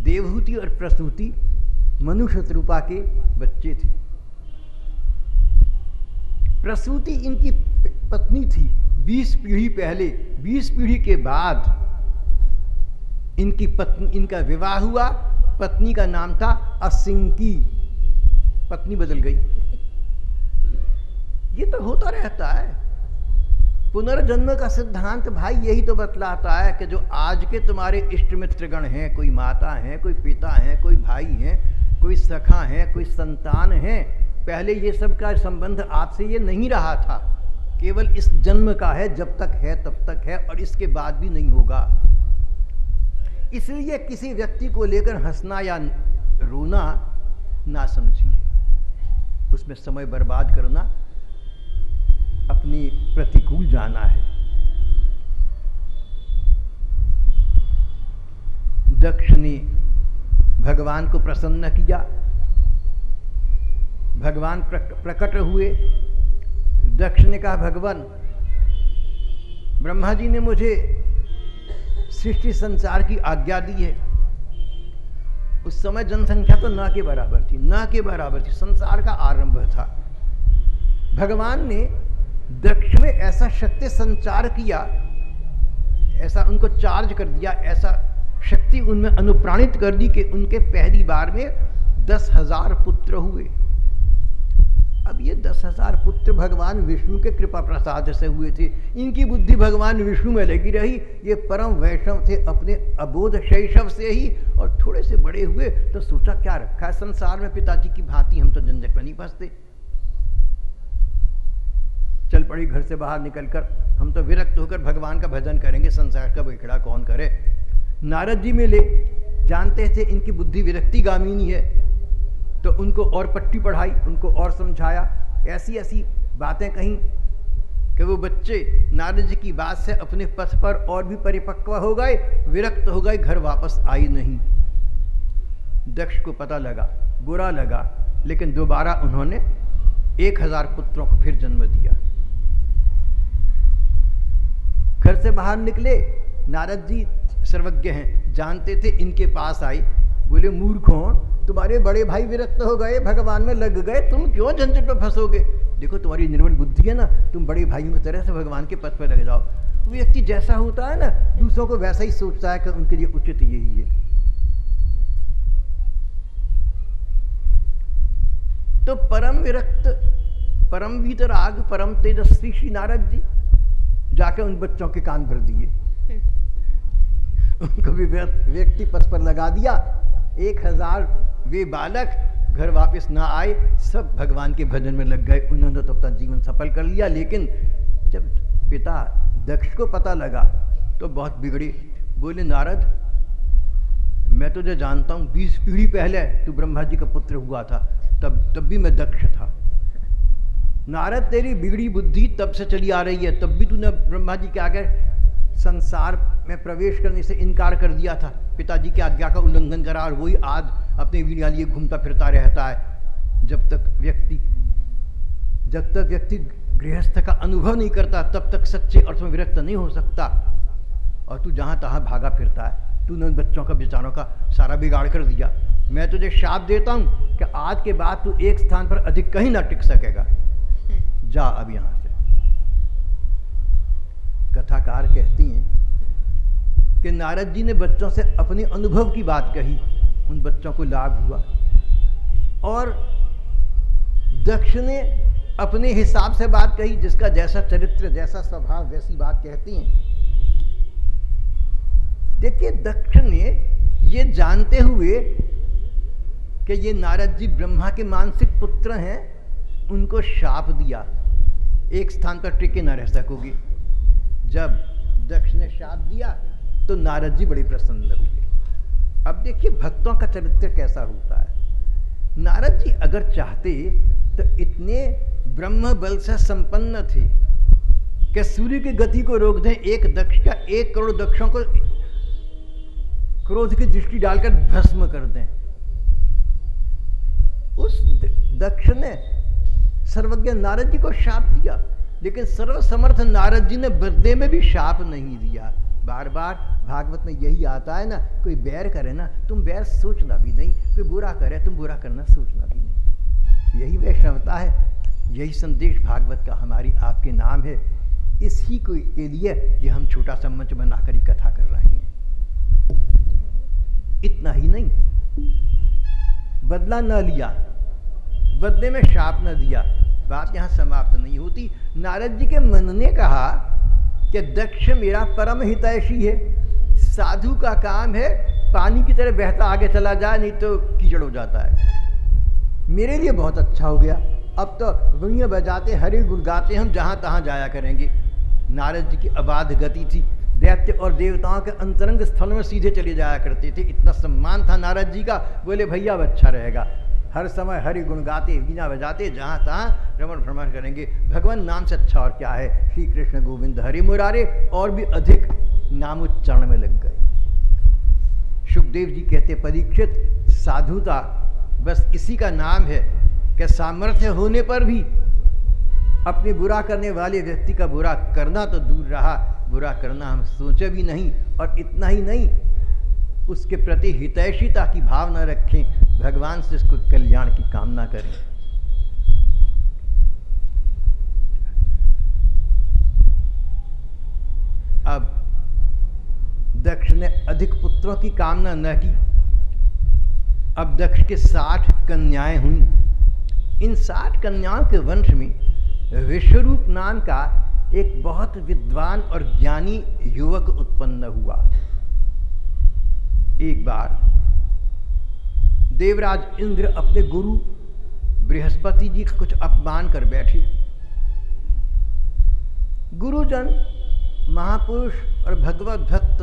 देवहूति और प्रसूति मनुष्य रूपा के बच्चे थे। प्रसूति इनकी पत्नी थी 20 पीढ़ी पहले। 20 पीढ़ी के बाद इनका विवाह हुआ। पत्नी का नाम था असिंकी। पत्नी बदल गई। ये तो होता रहता है। पुनर्जन्म का सिद्धांत भाई यही तो बतलाता है कि जो आज के तुम्हारे इष्ट मित्रगण हैं, कोई माता हैं, कोई पिता हैं, कोई भाई हैं, कोई सखा है, कोई संतान है, पहले ये सब का संबंध आपसे ये नहीं रहा था। केवल इस जन्म का है। जब तक है तब तक है और इसके बाद भी नहीं होगा। इसलिए किसी व्यक्ति को लेकर हंसना या रोना ना समझिए। उसमें समय बर्बाद करना अपनी प्रतिकूल जाना है। दक्ष ने भगवान को प्रसन्न किया। भगवान प्रकट हुए। दक्ष ने कहा, भगवान ब्रह्मा जी ने मुझे सृष्टि संसार की आज्ञा दी है। उस समय जनसंख्या तो न के बराबर थी, न के बराबर थी। संसार का आरंभ था। भगवान ने दक्ष में ऐसा शक्ति संचार किया, ऐसा उनको चार्ज कर दिया, ऐसा शक्ति उनमें अनुप्राणित कर दी कि उनके पहली बार में 10,000 पुत्र हुए। अब ये 10,000 पुत्र भगवान विष्णु के कृपा प्रसाद से हुए थे। इनकी बुद्धि भगवान विष्णु में लगी रही। ये परम वैष्णव थे अपने अबोध शैशव से ही, और थोड़े से बड़े हुए तो सोचा क्या रखा है संसार में, पिताजी की भांति हम तो झंझट में नहीं फंसते। चल पड़ी घर से बाहर निकलकर, हम तो विरक्त होकर भगवान का भजन करेंगे, संसार का बिखड़ा कौन करे। नारद जी मिले, जानते थे इनकी बुद्धि विरक्ति गामिनी है, तो उनको और पट्टी पढ़ाई, उनको और समझाया। ऐसी ऐसी बातें कहीं कि वो बच्चे नारद जी की बात से अपने पथ पर और भी परिपक्व हो गए, विरक्त हो गए, घर वापस आई नहीं। दक्ष को पता लगा, बुरा लगा, लेकिन दोबारा उन्होंने 1000 पुत्रों को फिर जन्म दिया। घर से बाहर निकले, नारद जी सर्वज्ञ हैं, जानते थे इनके पास आए बोले मूर्खों, तुम्हारे बड़े भाई विरक्त हो गए, भगवान में लग गए, तुम क्यों झंझट में फंसोगे? देखो तुम्हारी निर्मल बुद्धि है ना, तुम बड़े भाइयों की तरह से भगवान के पथ पर लग जाओ। व्यक्ति जैसा होता है ना, दूसरों को वैसा ही सोचता है कि उनके लिए उचित यही है। तो परम विरक्त, परम वीतराग, परम तेजस्वी श्री नारद जी जाके उन बच्चों के कान भर दिए, उनको भी व्यक्ति पथ पर लगा दिया। 1000 वे बालक घर वापस ना आए, सब भगवान के भजन में लग गए। उन्होंने तो अपना जीवन सफल कर लिया। लेकिन जब पिता दक्ष को पता लगा तो बहुत बिगड़े। बोले नारद, मैं तुझे जानता हूं, 20 पीढ़ी पहले तू ब्रह्मा जी का पुत्र हुआ था, तब भी मैं दक्ष था। नारद, तेरी बिगड़ी बुद्धि तब से चली आ रही है, तब भी तूने ब्रह्मा जी के आगे संसार में प्रवेश करने से इनकार कर दिया था, पिताजी की आज्ञा का उल्लंघन करा, और वही आज अपने वीणा लिए घूमता फिरता रहता है। जब तक व्यक्ति गृहस्थ का अनुभव नहीं करता, तब तक सच्चे अर्थ में विरक्त नहीं हो सकता। और तू जहां तहां भागा फिरता है, तूने बच्चों का विचारों का सारा बिगाड़ कर दिया। मैं तुझे शाप देता हूं कि आज के बाद तू एक स्थान पर अधिक कहीं ना टिक सकेगा, जा अब यहां से। कथाकार कहती हैं कि नारद जी ने बच्चों से अपने अनुभव की बात कही, उन बच्चों को लाभ हुआ। और दक्ष ने अपने हिसाब से बात कही, जिसका जैसा चरित्र, जैसा स्वभाव, वैसी बात कहती हैं। देखिए, दक्ष ने ये जानते हुए कि ये नारद जी ब्रह्मा के मानसिक पुत्र हैं, उनको शाप दिया, एक स्थान पर टिके न रह सकोगे। जब दक्ष ने शाप दिया तो नारद जी बड़े प्रसन्न हुए। अब देखिए भक्तों का चरित्र कैसा होता है। नारद जी अगर चाहते तो इतने ब्रह्म बल से संपन्न थे कि सूर्य की गति को रोक दें, एक दक्ष का 1 करोड़ दक्षों को क्रोध की दृष्टि डालकर भस्म कर दें। उस दक्ष ने सर्वज्ञ नारद जी को शाप दिया, लेकिन सर्वसमर्थ नारद जी ने बदले में भी शाप नहीं दिया। बार बार भागवत में यही आता है ना, कोई बैर करे ना, तुम बैर सोचना भी नहीं, कोई बुरा करे तुम बुरा करना सोचना भी नहीं। यही वैष्णवता है, यही संदेश भागवत का हमारी आपके नाम है। इसी के लिए ये हम छोटा सा मंच बनाकर कथा कर रहे हैं। इतना ही नहीं, बदला न लिया, बदले में शाप न दिया, बात यहां समाप्त नहीं होती। नारद जी के मन ने कहा कि दक्ष मेरा परम हितैषी है, साधु का काम है पानी की तरह बहता आगे चला जाए, नहीं तो कीचड़ हो जाता है। मेरे लिए बहुत अच्छा हो गया, अब तो वीणा बजाते हरि गुण गाते हम जहां तहां जाया करेंगे। नारद जी की अबाध गति थी, दैत्य और देवताओं के अंतरंग स्थल में सीधे चले जाया करते थे, इतना सम्मान था नारद जी का। बोले भैया अब अच्छा रहेगा, हर समय हरि गुण गाते वीणा बजाते जहां तहां रमण भ्रमण करेंगे। भगवान नाम से अच्छा और क्या है, श्री कृष्ण गोविंद हरि मुरारे, और भी अधिक नामोच्चारण में लग गए। सुखदेव जी कहते, परीक्षित साधुता बस इसी का नाम है कि सामर्थ्य होने पर भी अपने बुरा करने वाले व्यक्ति का बुरा करना तो दूर रहा, बुरा करना हम सोचे भी नहीं। और इतना ही नहीं, उसके प्रति हितैषिता की भावना रखें, भगवान से उसको कल्याण की कामना करें। अब दक्ष ने अधिक पुत्रों की कामना न की। अब दक्ष के 60 कन्याएं हुई। इन 60 कन्याओं के वंश में विश्वरूप नाम का एक बहुत विद्वान और ज्ञानी युवक उत्पन्न हुआ। एक बार देवराज इंद्र अपने गुरु बृहस्पति जी का कुछ अपमान कर बैठे। गुरुजन, महापुरुष और भगवत भक्त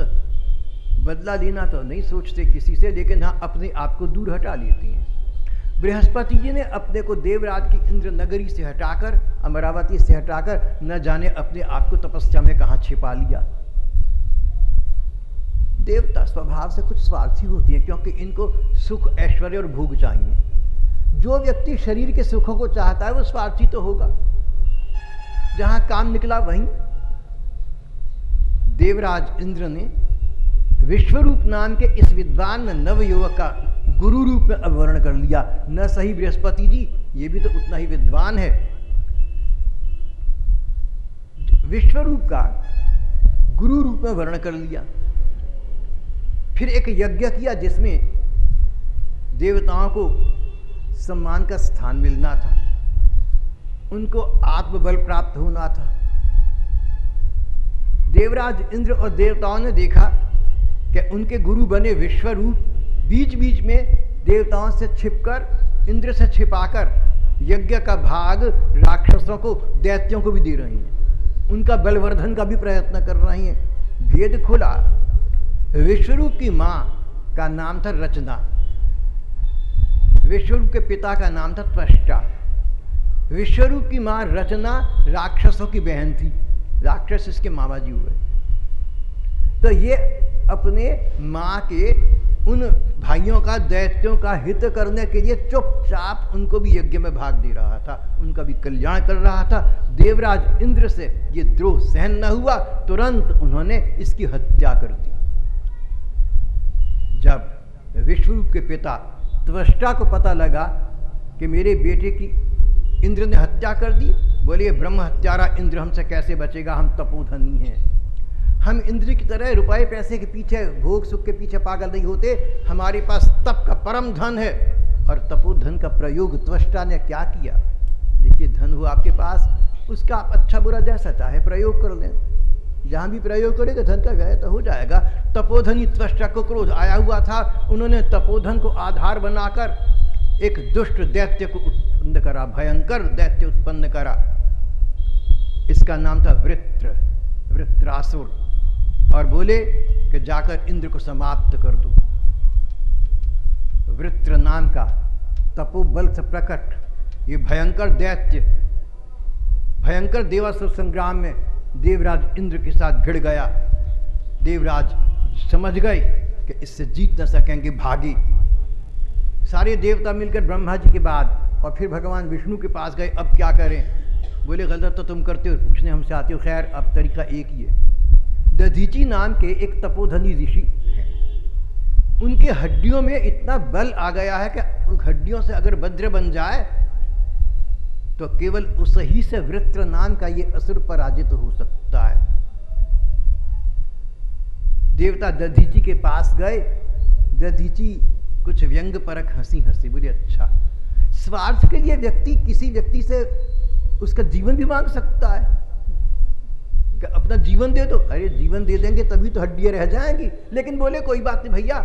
बदला लेना तो नहीं सोचते किसी से, लेकिन हाँ अपने आप को दूर हटा लेते हैं। बृहस्पति जी ने अपने को देवराज की इंद्र नगरी से हटाकर, अमरावती से हटाकर, न जाने अपने आप को तपस्या में कहाँ छिपा लिया। देवता स्वभाव से कुछ स्वार्थी होती हैं, क्योंकि इनको सुख, ऐश्वर्य और भोग चाहिए। जो व्यक्ति शरीर के सुखों को चाहता है वो स्वार्थी तो होगा। जहां काम निकला वहीं देवराज इंद्र ने विश्वरूप नाम के इस विद्वान नवयुवक का गुरु रूप में अवर्ण कर लिया। न सही बृहस्पति जी, ये भी तो उतना ही विद्वान है। विश्वरूप का गुरु रूप में वर्ण कर लिया। फिर एक यज्ञ किया जिसमें देवताओं को सम्मान का स्थान मिलना था, उनको आत्मबल प्राप्त होना था। देवराज इंद्र और देवताओं ने देखा कि उनके गुरु बने विश्वरूप बीच बीच में देवताओं से छिपकर, इंद्र से छिपाकर यज्ञ का भाग राक्षसों को, दैत्यों को भी दे रही हैं, उनका बलवर्धन का भी प्रयत्न कर रही हैं। भेद खुला। विश्वरूप की मां का नाम था रचना, विश्वरूप के पिता का नाम था त्वष्टा। विश्वरूप की मां रचना राक्षसों की बहन थी, राक्षस इसके मामा जी हुए। तो ये अपने मां के उन भाइयों का, दैत्यों का हित करने के लिए चुपचाप उनको भी यज्ञ में भाग दे रहा था, उनका भी कल्याण कर रहा था। देवराज इंद्र से ये द्रोह सहन न हुआ, तुरंत उन्होंने इसकी हत्या कर दी। जब विश्वरूप के पिता त्वष्टा को पता लगा कि मेरे बेटे की इंद्र ने हत्या कर दी, बोले ब्रह्म हत्यारा इंद्र हमसे कैसे बचेगा, हम तपोधनी हैं, हम इंद्र की तरह रुपए पैसे के पीछे, भोग सुख के पीछे पागल नहीं होते, हमारे पास तप का परम धन है। और तपोधन का प्रयोग त्वष्टा ने क्या किया? देखिए, धन हो आपके पास, उसका आप अच्छा बुरा जैसा चाहे प्रयोग कर लें, जहां भी प्रयोग करेगा धन का व्यय तो हो जाएगा। तपोधनी त्वष्टा को क्रोध आया हुआ था, उन्होंने तपोधन को आधार बनाकर एक दुष्ट दैत्य को उत्पन्न करा, भयंकर दैत्य उत्पन्न करा। इसका नाम था वृत्रासुर, और बोले कि जाकर इंद्र को समाप्त कर दो। वृत्र नाम का तपोबल से प्रकट ये भयंकर दैत्य भयंकर देवासुर संग्राम में देवराज इंद्र के साथ भिड़ गया। देवराज समझ गए कि इससे जीत न सकेंगे, भागे। सारे देवता मिलकर ब्रह्मा जी के बाद और फिर भगवान विष्णु के पास गए, अब क्या करें? बोले गलत तो तुम करते हो, पूछने हमसे आते हो, खैर अब तरीका एक ही है। दधीची नाम के एक तपोधनी ऋषि हैं, उनके हड्डियों में इतना बल आ गया है कि उन हड्डियों से अगर वज्र बन जाए तो केवल उस ही से वृत्र नाम का ये असुर पराजित हो सकता है। देवता दधीची के पास गए। दधीची कुछ व्यंग परक हंसी हंसी, बोले अच्छा, स्वार्थ के लिए व्यक्ति किसी व्यक्ति से उसका जीवन भी मांग सकता है, कि अपना जीवन दे दो। अरे जीवन दे देंगे तभी तो हड्डियां रह जाएंगी। लेकिन बोले कोई बात नहीं भैया,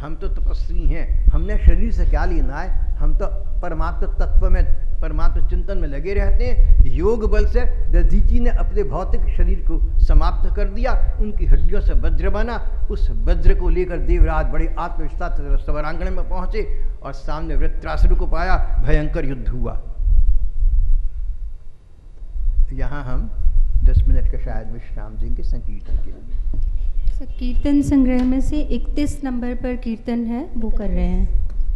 हम तो तपस्वी हैं, हमने शरीर से क्या लेना है, हम तो परमात्मा तत्व में, परमात्मा चिंतन में लगे रहते हैं। योग बल से दधीची ने अपने भौतिक शरीर को समाप्त कर दिया, उनकी हड्डियों से वज्र बना। उस वज्र को लेकर देवराज बड़े आत्मविश्वास से स्वरांगण में पहुंचे और सामने वृत्रासुर को पाया। भयंकर युद्ध हुआ। यहाँ हम 10 मिनट का शायद विश्राम देंगे संकीर्तन के लिए। कीर्तन संग्रह में से 31 नंबर पर कीर्तन है, वो कर रहे हैं।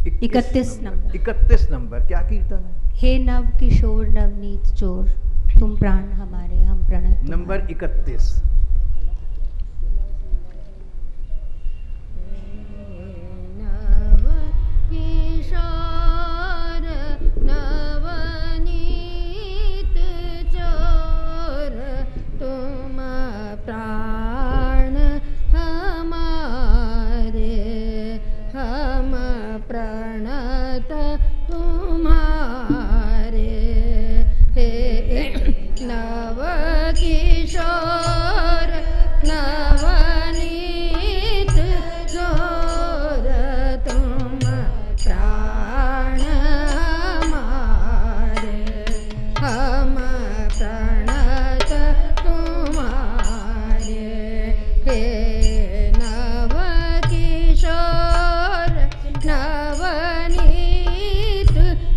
31 नंबर। 31 नंबर क्या कीर्तन है? हे नव किशोर नवनीत चोर, तुम प्राण हमारे, हम प्रणत। नंबर 31। प्रणत तुम्हारे, हे नव किशोर नवनीत चोर, तुम प्राण हमारे, हम प्रणत तुम्हारे, हे नव किशोर नवनीत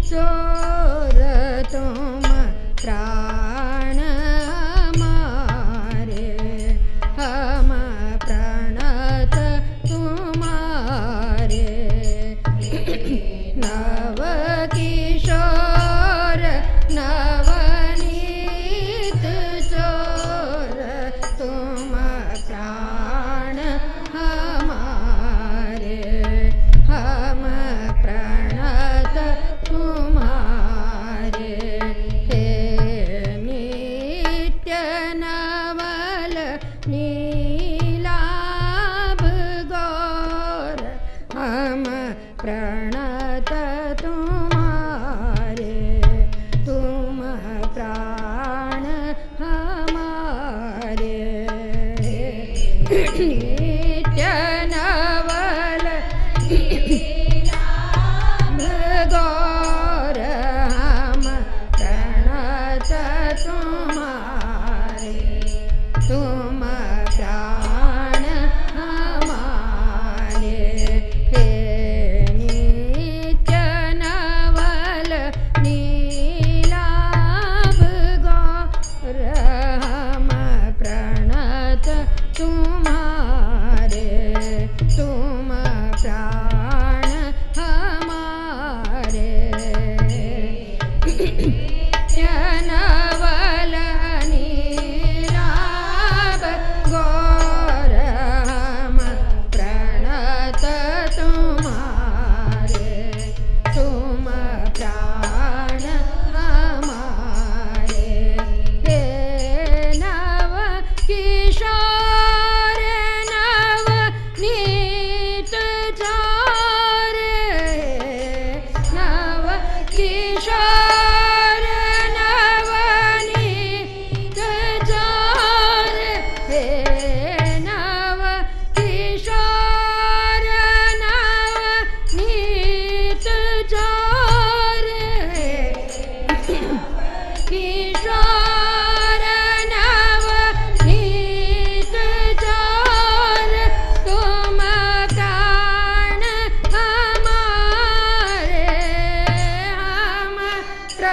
चोर, तुम प्राण हमारे।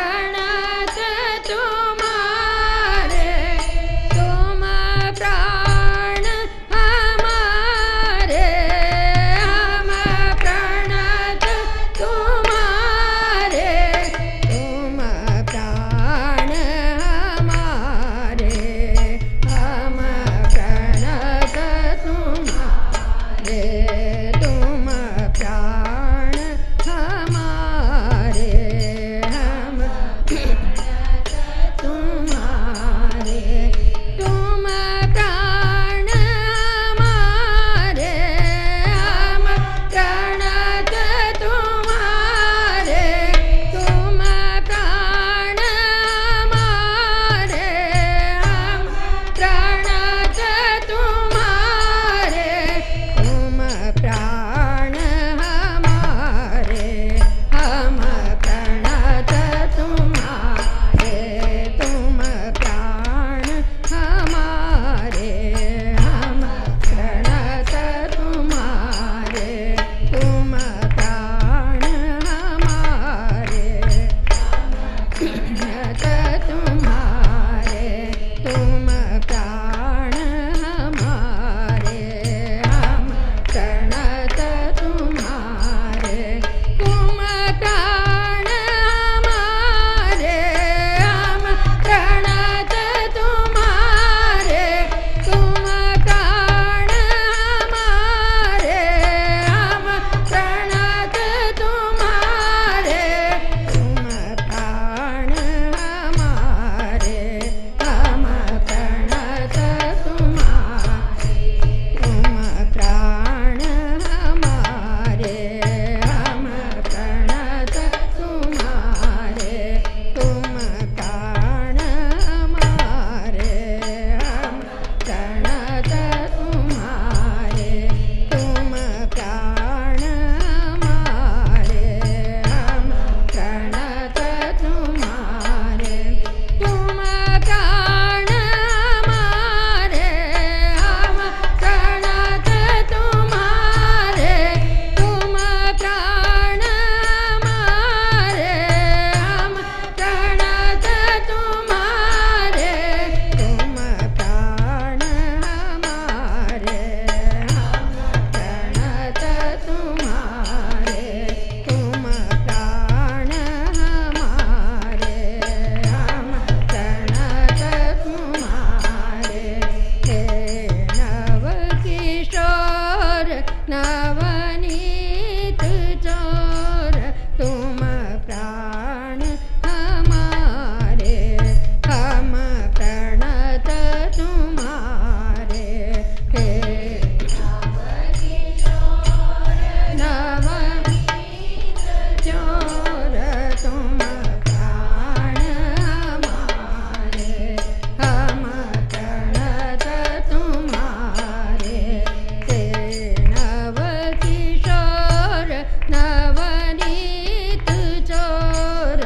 प्रणत तुम्हारे तुम प्राण हमारे हम प्रणत तुम्हारे तुम प्राण हमारे हम प्रणत तुम्हारे तुम प्राण हमारे हम तुम्हारे तुम प्राण हमारे हम प्रणत तुम्हारे तुम प्राण हमारे हम प्रणत तुम्हारे तुम प्राण हमारे हम प्रणत तुम्हारे तुम प्राण हमारे हम प्रणत तुम्हारे तुम प्राण हमारे प्रणत तुम्हारे तुम प्राण हमारे हम प्रणत तुम्हारे तुम प्राण हमारे हम प्रणत तुम्हारे तुम प्राण हमारे हम प्रणत तुम्हारे तुम प्राण हमारे हम प्रणत तुम्हारे तुम प्राण हमारे हम प्रणत तुम्हारे तुम प्राण हमारे हम प्रणत तुम्हारे तुम प्राण हमारे हम प्रणत तुम्हारे तुम प्राण हमारे हम प्रणत तुम्हारे तुम प्राण हमारे हम प्रणत तुम्हारे तुम प्राण हमारे हम प्रणत तुम्हारे तुम प्राण हमारे हम प्रणत तुम्हारे हे नव किशोर नवनीत चोर तुम प्राण हमारे हम प्रणत तुम्हारे हे नव किशोर नवनीत चोर तुम प्राण हमारे हम प्रणत तुम्हारे हे नव किशोर नवनीत चोर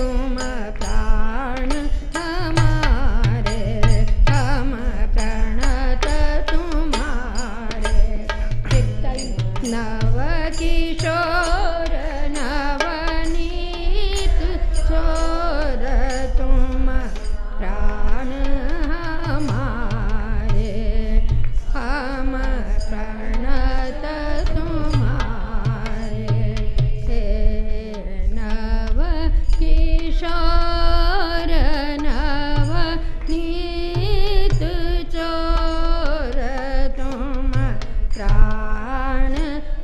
तुम प्राण हमारे हम प्रणत तुम्हारे नव किशोर नवनीत चोर तुम प्राण हमारे हम प्रणत तुम्हारे हे नव किशोर नवनीत चोर तुम प्राण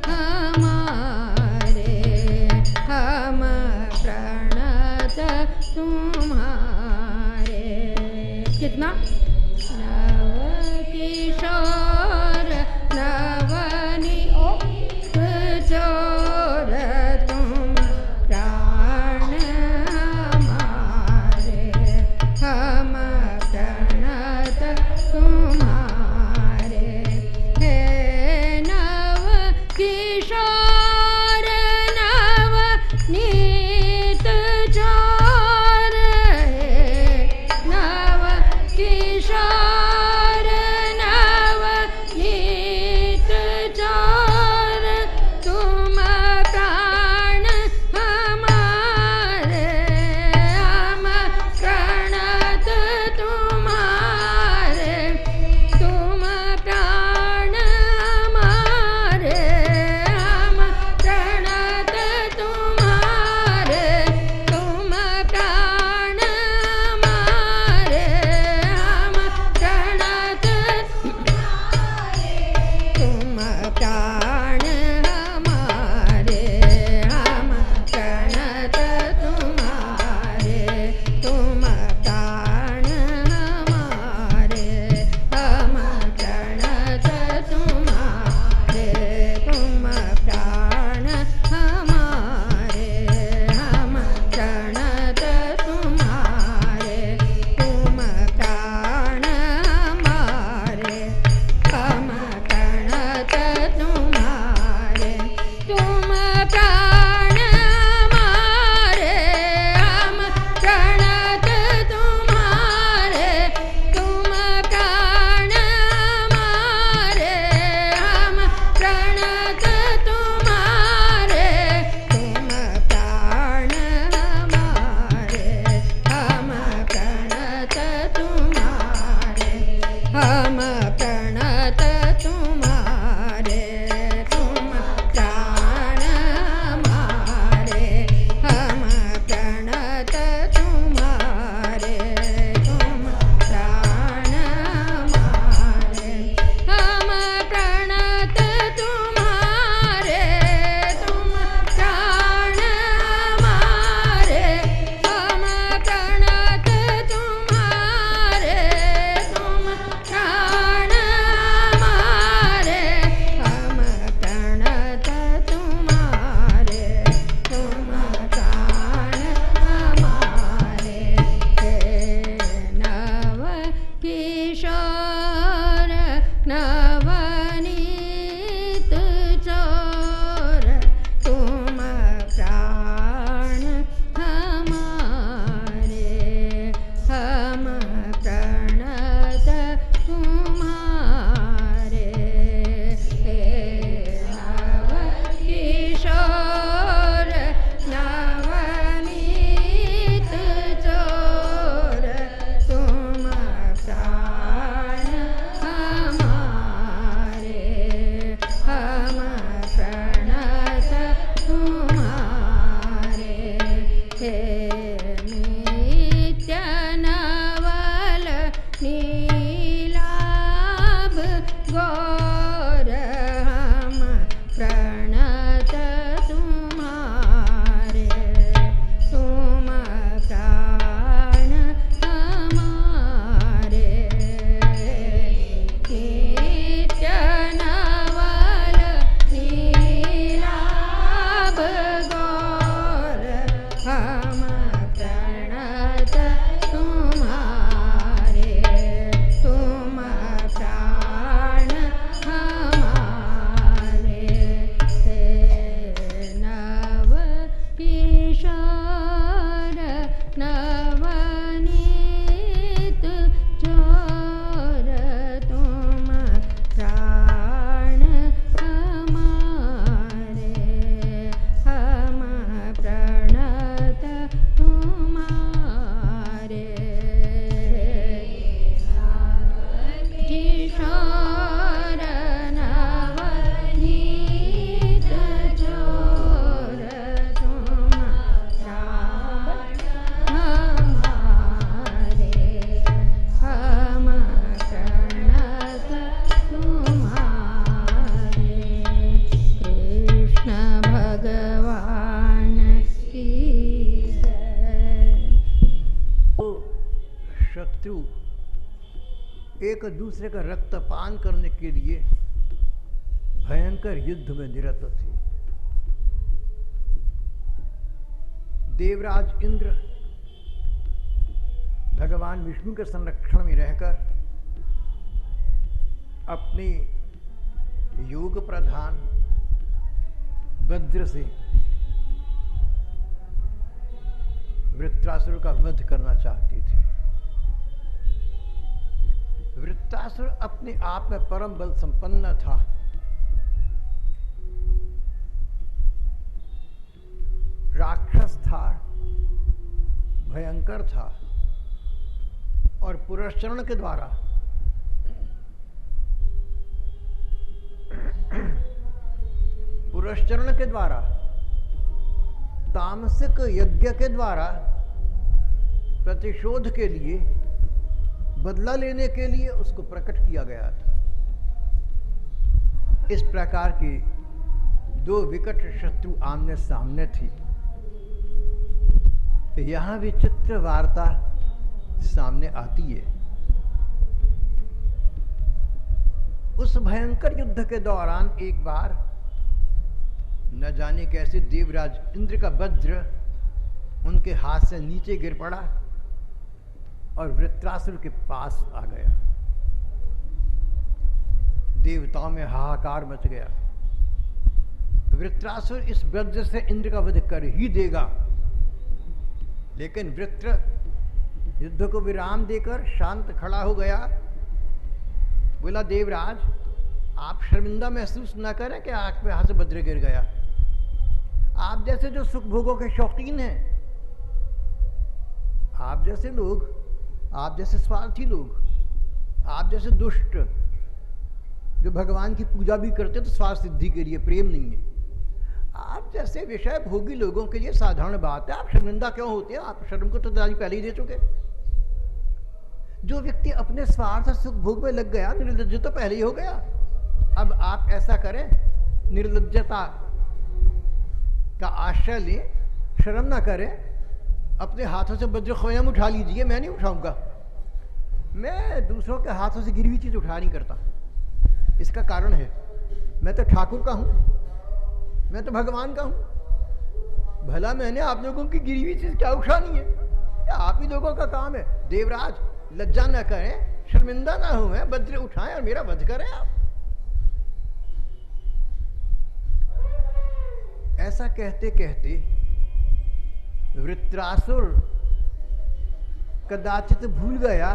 हमारे हम प्रणत तुम्हारे कितना नव किशोर नवनीत चोर तुम प्राण हमारे हम प्रणत तुम्हारे हे नव किशोर नवनीत चोर हे नव किशोर नव शत्रु एक दूसरे का रक्तपान करने के लिए भयंकर युद्ध में निरत थे। देवराज इंद्र भगवान विष्णु के संरक्षण में रहकर अपने योग प्रधान वज्र से वृत्रासुर का वध करना चाहते थे। वृत्रासुर अपने आप में परम बल संपन्न था। राक्षस था, भयंकर था और पुरस्चरण के द्वारा तामसिक यज्ञ के द्वारा प्रतिशोध के लिए, बदला लेने के लिए उसको प्रकट किया गया था। इस प्रकार के दो विकट शत्रु आमने सामने थी। यहां विचित्र वार्ता सामने आती है। उस भयंकर युद्ध के दौरान एक बार न जाने कैसे देवराज इंद्र का वज्र उनके हाथ से नीचे गिर पड़ा और वृत्रासुर के पास आ गया। देवताओं में हाहाकार मच गया। वृत्रासुर इस वज्र से इंद्र का वध कर ही देगा, लेकिन वृत्र युद्ध को विराम देकर शांत खड़ा हो गया। बोला, देवराज, आप शर्मिंदा महसूस न करें कि आंख पे हाथ से वज्र गिर गया। आप जैसे जो सुख भोगों के शौकीन हैं, आप जैसे लोग, आप जैसे स्वार्थी लोग, आप जैसे दुष्ट जो भगवान की पूजा भी करते तो स्वार्थ सिद्धि के लिए, प्रेम नहीं है, आप जैसे विषय भोगी लोगों के लिए साधारण बात है। आप शर्मिंदा क्यों होते हैं? आप शर्म को तो दादी पहले ही दे चुके। जो व्यक्ति अपने स्वार्थ सुख भोग में लग गया, निर्लज्ज तो पहले ही हो गया। अब आप ऐसा करें, निर्लज्जता का आश्रय लें, शर्म ना करें, अपने हाथों से वज्र स्वयं उठा लीजिए। मैं नहीं उठाऊंगा, मैं दूसरों के हाथों से गिरी हुई चीज उठा नहीं करता। इसका कारण है, मैं तो ठाकुर का हूं, मैं तो भगवान का हूं। भला मैंने आप लोगों की गिरी हुई चीज क्या उठानी है? क्या आप ही लोगों का काम है? देवराज, लज्जा न करें, शर्मिंदा ना हुए, वज्र उठाएं और मेरा वध करें। आप ऐसा कहते कहते वृत्रासुर कदाचित भूल गया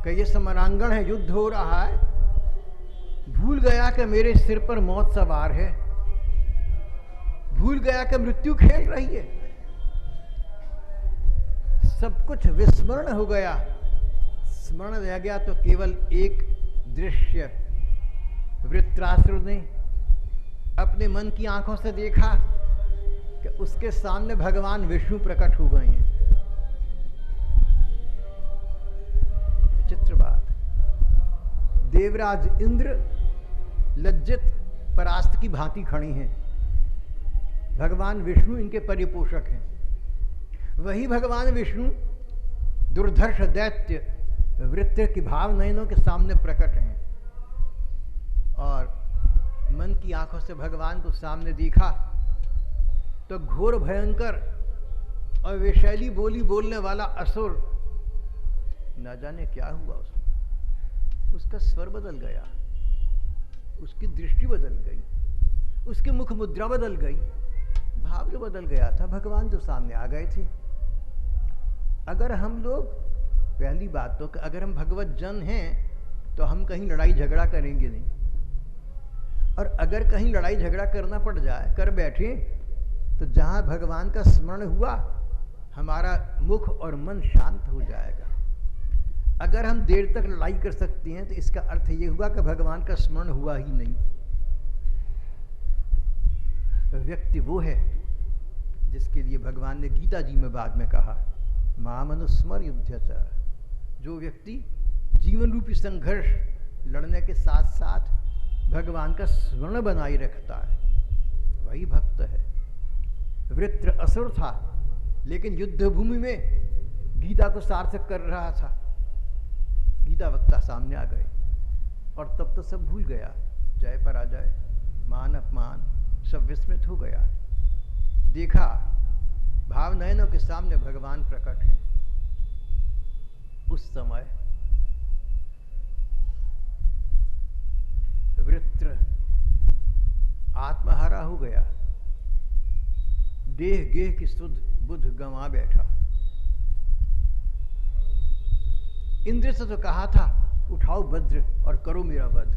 कि ये समरांगण है, युद्ध हो रहा है। भूल गया कि मेरे सिर पर मौत सवार है। भूल गया कि मृत्यु खेल रही है। सब कुछ विस्मरण हो गया। स्मरण रह गया तो केवल एक दृश्य। वृत्रासुर ने अपने मन की आंखों से देखा कि उसके सामने भगवान विष्णु प्रकट हो गए हैं। विचित्र बात। देवराज इंद्र लज्जित परास्त की भांति खड़ी हैं। भगवान विष्णु इनके परिपोषक हैं। वही भगवान विष्णु दुर्धर्ष दैत्य वृत्र की भाव नयनों के सामने प्रकट हैं। और मन की आंखों से भगवान को सामने देखा तो घोर भयंकर और विषैली बोली बोलने वाला असुर, न जाने क्या हुआ उसमें। उसका स्वर बदल गया, उसकी दृष्टि बदल गई, उसकी मुख मुद्रा बदल गई, भाव जो बदल गया था। भगवान जो सामने आ गए थे। अगर हम लोग, पहली बात तो अगर हम भगवत जन हैं तो हम कहीं लड़ाई झगड़ा करेंगे नहीं। और अगर कहीं लड़ाई झगड़ा करना पड़ जाए, कर बैठे, तो जहां भगवान का स्मरण हुआ हमारा मुख और मन शांत हो जाएगा। अगर हम देर तक लड़ाई कर सकते हैं तो इसका अर्थ यह हुआ कि भगवान का स्मरण हुआ ही नहीं। व्यक्ति वो है जिसके लिए भगवान ने गीता जी में बाद में कहा, मामनुस्मर युद्धच। जो व्यक्ति जीवन रूपी संघर्ष लड़ने के साथ साथ भगवान का स्मरण बनाए रखता है, वही भक्त है। वृत्र असुर था, लेकिन युद्ध भूमि में गीता को सार्थक कर रहा था। गीता वक्ता सामने आ गए और तब तो सब भूल गया, जय पराजय, मान अपमान सब विस्मृत हो गया। देखा भाव नयनों के सामने भगवान प्रकट हैं। उस समय वृत्र आत्महारा हो गया, देह गेह की सुध बुध गंवा बैठा। इंद्र से तो कहा था उठाओ वज्र और करो मेरा वध,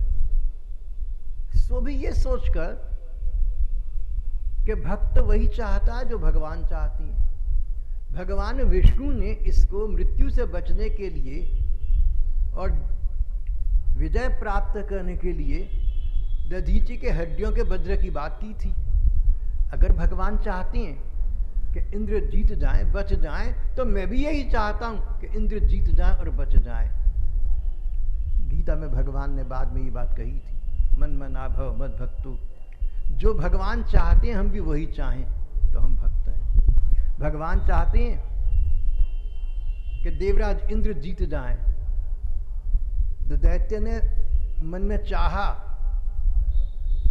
सो भी ये सोचकर कि भक्त वही चाहता है जो भगवान चाहती है। भगवान विष्णु ने इसको मृत्यु से बचने के लिए और विजय प्राप्त करने के लिए दधीचि के हड्डियों के वज्र की बात की थी। अगर भगवान चाहते हैं कि इंद्र जीत जाएं, बच जाएं, तो मैं भी यही चाहता हूं कि इंद्र जीत जाएं और बच जाएं। गीता में भगवान ने बाद में ये बात कही थी, मन मना भव मद भक्तु। जो भगवान चाहते हैं हम भी वही चाहें तो हम भक्त हैं। भगवान चाहते हैं कि देवराज इंद्र जीत जाएं, तो दैत्य ने मन में चाहा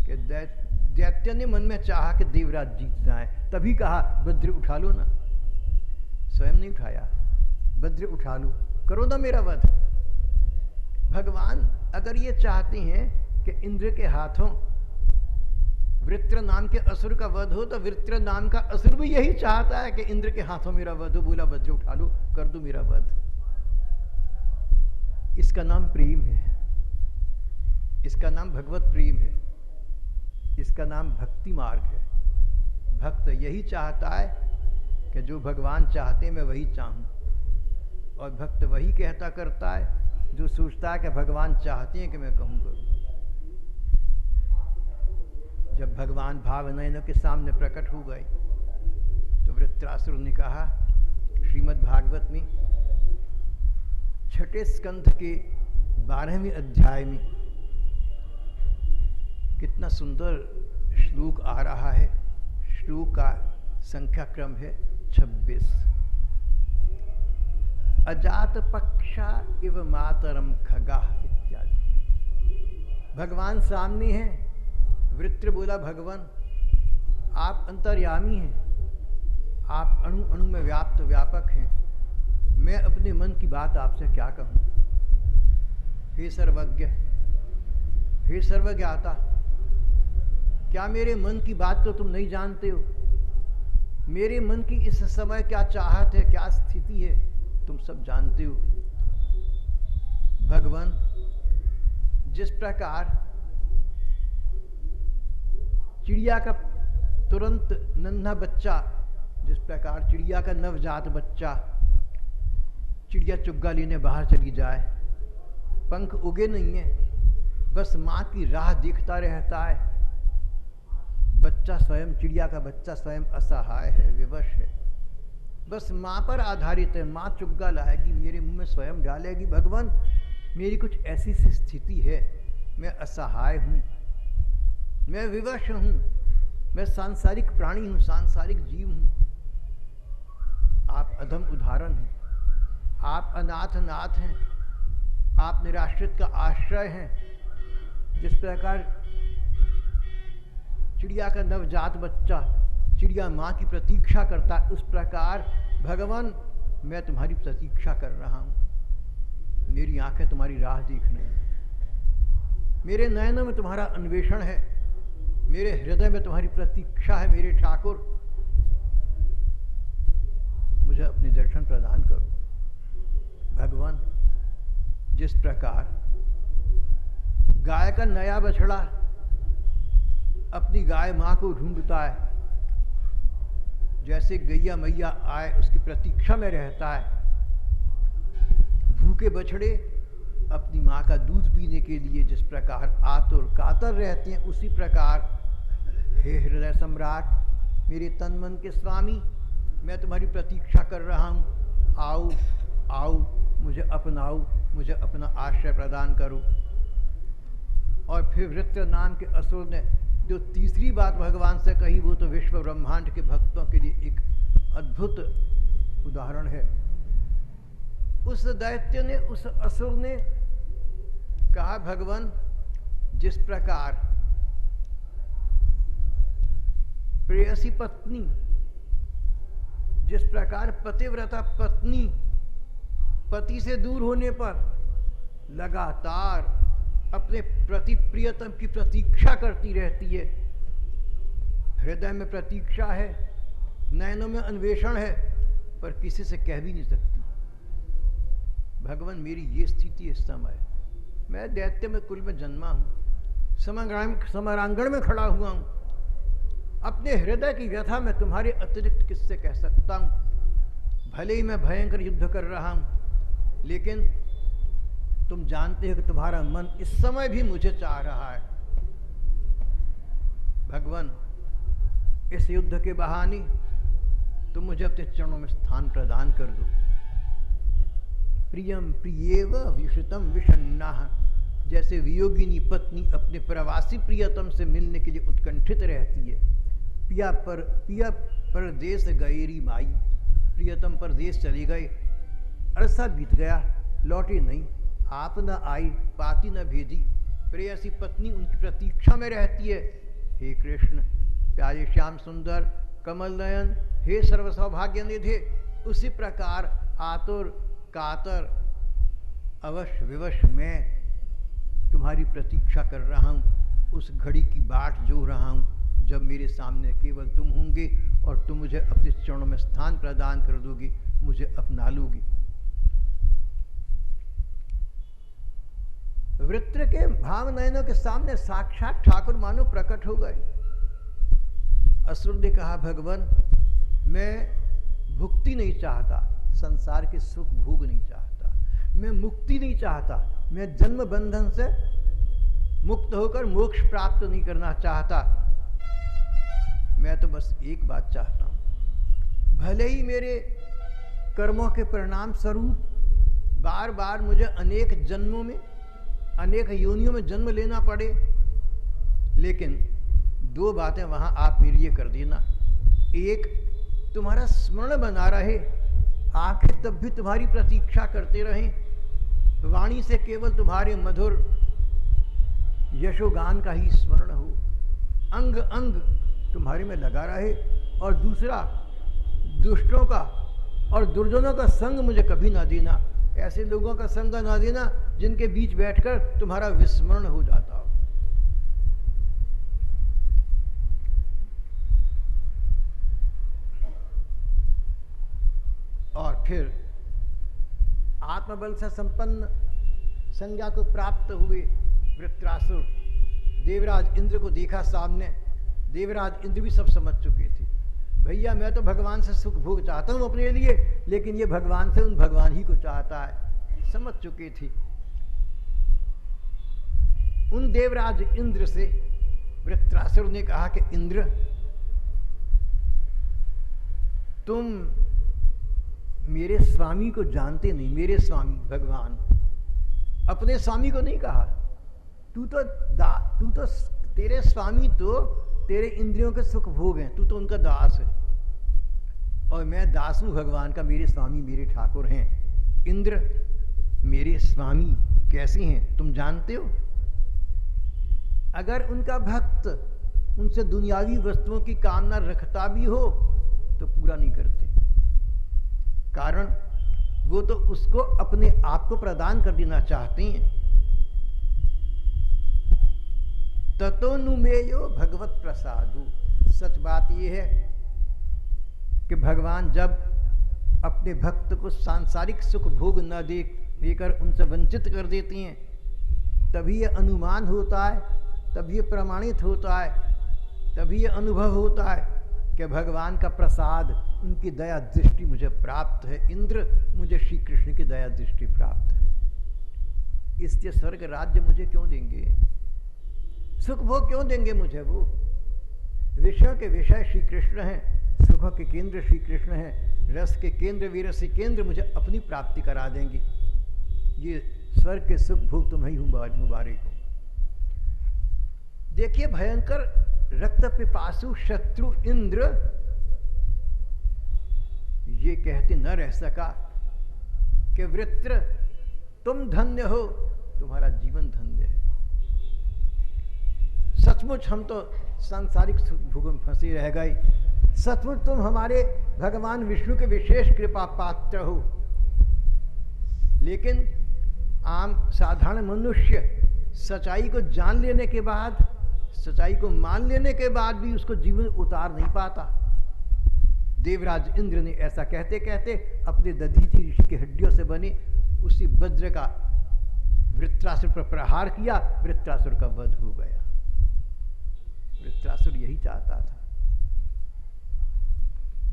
कि दैत्य ने मन में चाहा कि देवराज जीत जाए, तभी कहा वज्र उठा लो ना। स्वयं नहीं उठाया, वज्र उठा लो, करो ना मेरा वध। भगवान अगर ये चाहते हैं कि इंद्र के हाथों वृत्र नाम के असुर का वध हो, तो वृत्र नाम का असुर भी यही चाहता है कि इंद्र के हाथों मेरा वध हो। बोला वज्र उठा लो, कर दो मेरा वध। इसका नाम प्रेम है, इसका नाम भगवत प्रेम है, इसका नाम भक्ति मार्ग है। भक्त यही चाहता है कि जो भगवान चाहते हैं मैं वही चाहूं, और भक्त वही कहता करता है जो सोचता है कि भगवान चाहते हैं कि मैं कहूं करूं। जब भगवान भाव नयनों के सामने प्रकट हो गए तो वृत्रासुर ने कहा, श्रीमद् भागवत में 6ठे स्कंध के 12वें अध्याय में कितना सुंदर श्लोक आ रहा है। श्लोक का संख्या क्रम है 26। अजात पक्षा इव मातरम खगा इत्यादि। भगवान सामने हैं। वृत्र बोला, भगवान आप अंतर्यामी हैं, आप अणु अणु में व्याप्त व्यापक हैं, मैं अपने मन की बात आपसे क्या कहूं। हे सर्वज्ञ, हे सर्वज्ञाता, क्या मेरे मन की बात तो तुम नहीं जानते हो? मेरे मन की इस समय क्या चाहत है, क्या स्थिति है, तुम सब जानते हो। भगवान जिस प्रकार चिड़िया का तुरंत नन्हा बच्चा, जिस प्रकार चिड़िया का नवजात बच्चा चिड़िया चुग्गा लेने बाहर चली जाए, पंख उगे नहीं है, बस माँ की राह देखता रहता है। बच्चा स्वयं, चिड़िया का बच्चा स्वयं असहाय है, विवश है, बस माँ पर आधारित है। माँ चुग्गा लाएगी, मेरे मुंह में स्वयं डालेगी। भगवान मेरी कुछ ऐसी सी स्थिति है, मैं असहाय हूँ, मैं विवश हूँ, मैं सांसारिक प्राणी हूँ, सांसारिक जीव हूँ। आप अधम उदाहरण हैं, आप अनाथ नाथ हैं, आप निराश्रित का आश्रय हैं। जिस प्रकार चिड़िया का नवजात बच्चा चिड़िया माँ की प्रतीक्षा करता है, उस प्रकार भगवान मैं तुम्हारी प्रतीक्षा कर रहा हूँ। मेरी आंखें तुम्हारी राह देखने, मेरे नयनों में तुम्हारा अन्वेषण है, मेरे हृदय में तुम्हारी प्रतीक्षा है। मेरे ठाकुर, मुझे अपने दर्शन प्रदान करो। भगवान जिस प्रकार गाय का नया बछड़ा अपनी गाय माँ को ढूंढता है, जैसे गैया मैया आए उसकी प्रतीक्षा में रहता है, भूखे बछड़े अपनी माँ का दूध पीने के लिए जिस प्रकार आतुर कातर रहते हैं, उसी प्रकार हे हृदय सम्राट, मेरे तन मन के स्वामी, मैं तुम्हारी प्रतीक्षा कर रहा हूँ। आओ आओ, मुझे अपनाओ, मुझे अपना आश्रय प्रदान करो। और फिर वृत्र नाम के असुर ने जो तीसरी बात भगवान से कही, वो तो विश्व ब्रह्मांड के भक्तों के लिए एक अद्भुत उदाहरण है। उस दैत्य ने, उस असुर ने कहा, भगवान जिस प्रकार प्रेयसी पत्नी, जिस प्रकार पतिव्रता पत्नी पति से दूर होने पर लगातार अपने प्रति प्रियतम की प्रतीक्षा करती रहती है, हृदय में प्रतीक्षा है, नयनों में अन्वेषण है, पर किसी से कह भी नहीं सकती। भगवान मेरी ये स्थिति इस समय, मैं दैत्य में कुल में जन्मा हूं, समरांगण में खड़ा हुआ हूं, अपने हृदय की व्यथा में तुम्हारे अतिरिक्त किससे कह सकता हूं। भले ही मैं भयंकर युद्ध कर रहा हूं, लेकिन तुम जानते हो कि तुम्हारा मन इस समय भी मुझे चाह रहा है। भगवान इस युद्ध के बहाने तुम मुझे अपने चरणों में स्थान प्रदान कर दो। प्रियम प्रियेव विषितम विषन्नाः, जैसे वियोगिनी पत्नी अपने प्रवासी प्रियतम से मिलने के लिए उत्कंठित रहती है। पिया परदेश गएरी माई, प्रियतम परदेश चले गए, अरसा बीत गया, लौटे नहीं, आप न आई, पाती न भेजी, प्रेयसी पत्नी उनकी प्रतीक्षा में रहती है। हे कृष्ण, प्यारे श्याम सुंदर कमल नयन, हे सर्व सौभाग्य निधे, उसी प्रकार आतुर कातर अवश्य विवश मैं तुम्हारी प्रतीक्षा कर रहा हूँ। उस घड़ी की बाट जो रहा हूँ जब मेरे सामने केवल तुम होंगे और तुम मुझे अपने चरणों में स्थान प्रदान कर दोगी, मुझे अपना लोगी। वृत्र के भाव नयनों के सामने साक्षात ठाकुर मानो प्रकट हो गए। असुर ने कहा, भगवान मैं भुक्ति नहीं चाहता, संसार के सुख भोग नहीं चाहता, मैं मुक्ति नहीं चाहता, मैं जन्म बंधन से मुक्त होकर मोक्ष प्राप्त नहीं करना चाहता। मैं तो बस एक बात चाहता हूं, भले ही मेरे कर्मों के परिणाम स्वरूप बार बार मुझे अनेक जन्मों में, अनेक योनियों में जन्म लेना पड़े, लेकिन दो बातें वहां आप मेरे लिए कर देना। एक, तुम्हारा स्मरण बना रहे, आंखें तब भी तुम्हारी प्रतीक्षा करते रहें, वाणी से केवल तुम्हारे मधुर यशोगान का ही स्मरण हो, अंग अंग तुम्हारे में लगा रहे। और दूसरा, दुष्टों का और दुर्जनों का संग मुझे कभी ना देना, ऐसे लोगों का संग ना देना जिनके बीच बैठकर तुम्हारा विस्मरण हो जाता हो। और फिर आत्मबल से संपन्न संज्ञा को प्राप्त हुए वृत्रासुर देवराज इंद्र को देखा सामने। देवराज इंद्र भी सब समझ चुके थे, भैया मैं तो भगवान से सुख भोग चाहता हूं अपने लिए, लेकिन ये भगवान से उन भगवान ही को चाहता है, समझ चुके थे। उन देवराज इंद्र से वृत्रासुर ने कहा कि इंद्र, तुम मेरे स्वामी को जानते नहीं, मेरे स्वामी भगवान, अपने स्वामी को नहीं कहा, तू तो तेरे स्वामी तो तेरे इंद्रियों के सुख भोग हैं, तू तो उनका दास है, और मैं दास हूं भगवान का, मेरे स्वामी मेरे ठाकुर हैं। इंद्र, मेरे स्वामी कैसे हैं तुम जानते हो? अगर उनका भक्त उनसे दुनियावी वस्तुओं की कामना रखता भी हो तो पूरा नहीं करते, कारण वो तो उसको अपने आप को प्रदान कर देना चाहते हैं। ततोनुमेयो भगवत प्रसादु, सच बात यह है कि भगवान जब अपने भक्त को सांसारिक सुख भोग न देकर उनसे वंचित कर देते हैं, तभी यह अनुमान होता है, तभी यह प्रमाणित होता है, तभी यह अनुभव होता है कि भगवान का प्रसाद, उनकी दया दृष्टि मुझे प्राप्त है। इंद्र, मुझे श्री कृष्ण की दया दृष्टि प्राप्त है, इसलिए स्वर्ग राज्य मुझे क्यों देंगे, सुख भोग क्यों देंगे मुझे? वो विषयों के विषय श्री कृष्ण हैं, सुखों के केंद्र श्री कृष्ण हैं, रस के केंद्र वीरसी केंद्र मुझे अपनी प्राप्ति करा देंगे। ये स्वर्ग के सुख भोग तुम्हें मुबारक हो। देखिए, भयंकर रक्त पिपासु शत्रु इंद्र ये कहते न रह सका कि वृत्र तुम धन्य हो, तुम्हारा जीवन धन्य है। सचमुच हम तो सांसारिक भोग में फंसे रह गए, सचमुच तुम हमारे भगवान विष्णु के विशेष कृपा पात्र हो। लेकिन आम साधारण मनुष्य सच्चाई को जान लेने के बाद, सच्चाई को मान लेने के बाद भी उसको जीवन उतार नहीं पाता। देवराज इंद्र ने ऐसा कहते कहते अपने दधीचि ऋषि की हड्डियों से बने उसी वज्र का वृत्रासुर पर प्रहार किया। वृत्रासुर का वध हो गया। वृत्रासुर यही चाहता था,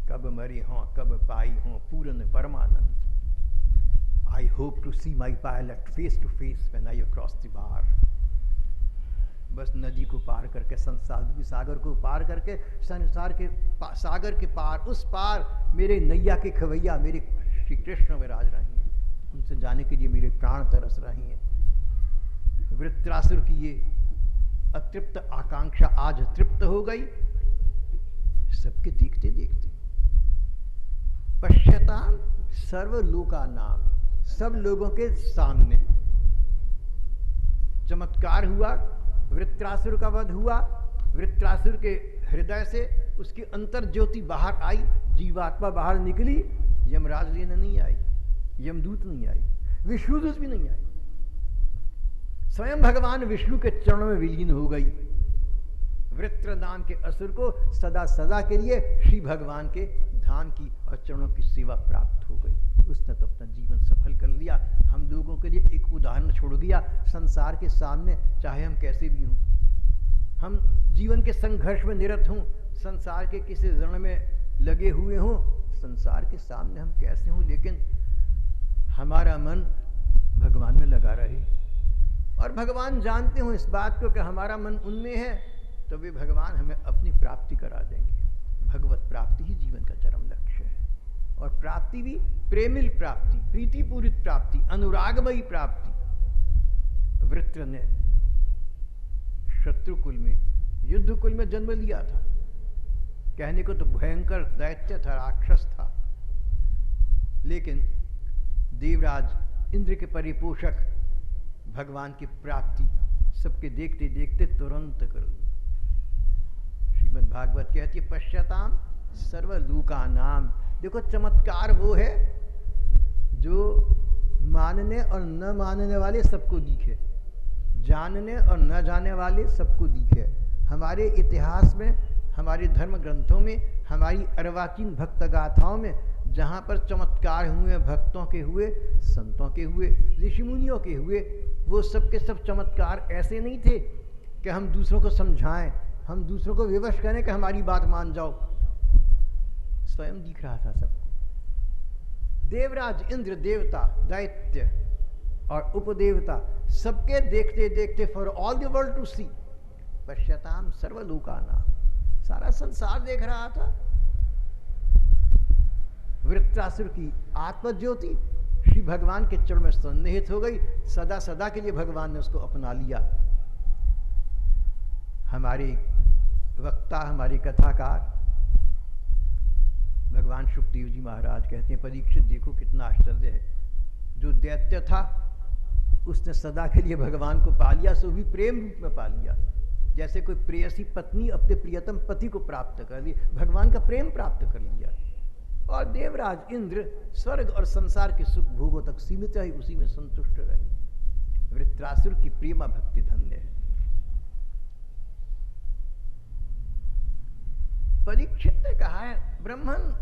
कब मरी हो कब पाई हो पूर्ण परमानंद। I hope to see my pilot face to face when I cross the bar. बस नदी को पार करके, संसार सागर को पार करके, संसार के सागर के पार, उस पार मेरे नैया के खवैया मेरे श्री कृष्ण विराज रहे हैं। उनसे जाने के लिए मेरे प्राण तरस रहे हैं। वृत्रासुर की ये अतृप्त आकांक्षा आज तृप्त हो गई। सबके देखते देखते पश्यताम सर्वलोका नाम, सब लोगों के सामने चमत्कार हुआ। वृत्रासुर का वध हुआ। वृत्रासुर के हृदय से उसकी अंतर ज्योति बाहर आई, जीवात्मा बाहर निकली। यमराज लेने नहीं आई, यमदूत नहीं आई, विष्णुदूत भी नहीं आई, स्वयं भगवान विष्णु के चरणों में विलीन हो गई। वृत्र नाम के असुर को सदा सदा के लिए श्री भगवान के धाम की और चरणों की सेवा प्राप्त हो गई। उसने तो अपना जीवन सफल कर लिया। हम लोगों के लिए एक उदाहरण छोड़ गया। संसार के सामने चाहे हम कैसे भी हों, हम जीवन के संघर्ष में निरत हों, संसार के किसी रण में लगे हुए हों, संसार के सामने हम कैसे हों, लेकिन हमारा मन भगवान में लगा रहे। और भगवान जानते हो इस बात को कि हमारा मन उनमें है, तो वे भगवान हमें अपनी प्राप्ति करा देंगे। भगवत प्राप्ति ही जीवन का चरम लक्ष्य है। और प्राप्ति भी प्रेमिल प्राप्ति, प्रीतिपूरित प्राप्ति, अनुरागमयी प्राप्ति। वृत्र ने शत्रुकुल में, युद्धकुल में जन्म लिया था। कहने को तो भयंकर दैत्य था, राक्षस था, लेकिन देवराज इंद्र के परिपोषक भगवान की प्राप्ति सबके देखते देखते तुरंत कर ली। श्रीमद् भागवत कहती है पश्यताम सर्वलोका नाम। देखो चमत्कार वो है जो मानने और न मानने वाले सबको दिखे, जानने और न जानने वाले सबको दिखे। हमारे इतिहास में, हमारे धर्म ग्रंथों में, हमारी अर्वाचीन भक्त गाथाओं में जहाँ पर चमत्कार हुए, भक्तों के हुए, संतों के हुए, ऋषि मुनियों के हुए, वो सब के सब चमत्कार ऐसे नहीं थे कि हम दूसरों को समझाएं, हम दूसरों को विवश करें कि हमारी बात मान जाओ। स्वयं दिख रहा था सबको। देवराज इंद्र, देवता, दैत्य और उपदेवता सबके देखते देखते for all the world to see, पश्यताम सर्वलोकानां, सारा संसार देख रहा था। वृत्रासुर की आत्मज्योति श्री भगवान के चरण में सन्निहित हो गई। सदा सदा के लिए भगवान ने उसको अपना लिया। हमारे वक्ता, हमारे कथाकार भगवान शुकदेव जी महाराज कहते हैं, परीक्षित देखो कितना आश्चर्य है। जो दैत्य था उसने सदा के लिए भगवान को पा लिया, सो भी प्रेम रूप में पा लिया। जैसे कोई प्रेयसी पत्नी अपने प्रियतम पति को प्राप्त कर ली, भगवान का प्रेम प्राप्त कर लिया। और देवराज इंद्र स्वर्ग और संसार के सुख भोगों तक सीमित रहे, उसी में संतुष्ट रहे। वृत्रासुर की प्रेमा भक्ति धन्य है। परीक्षित ने कहा है, ब्राह्मण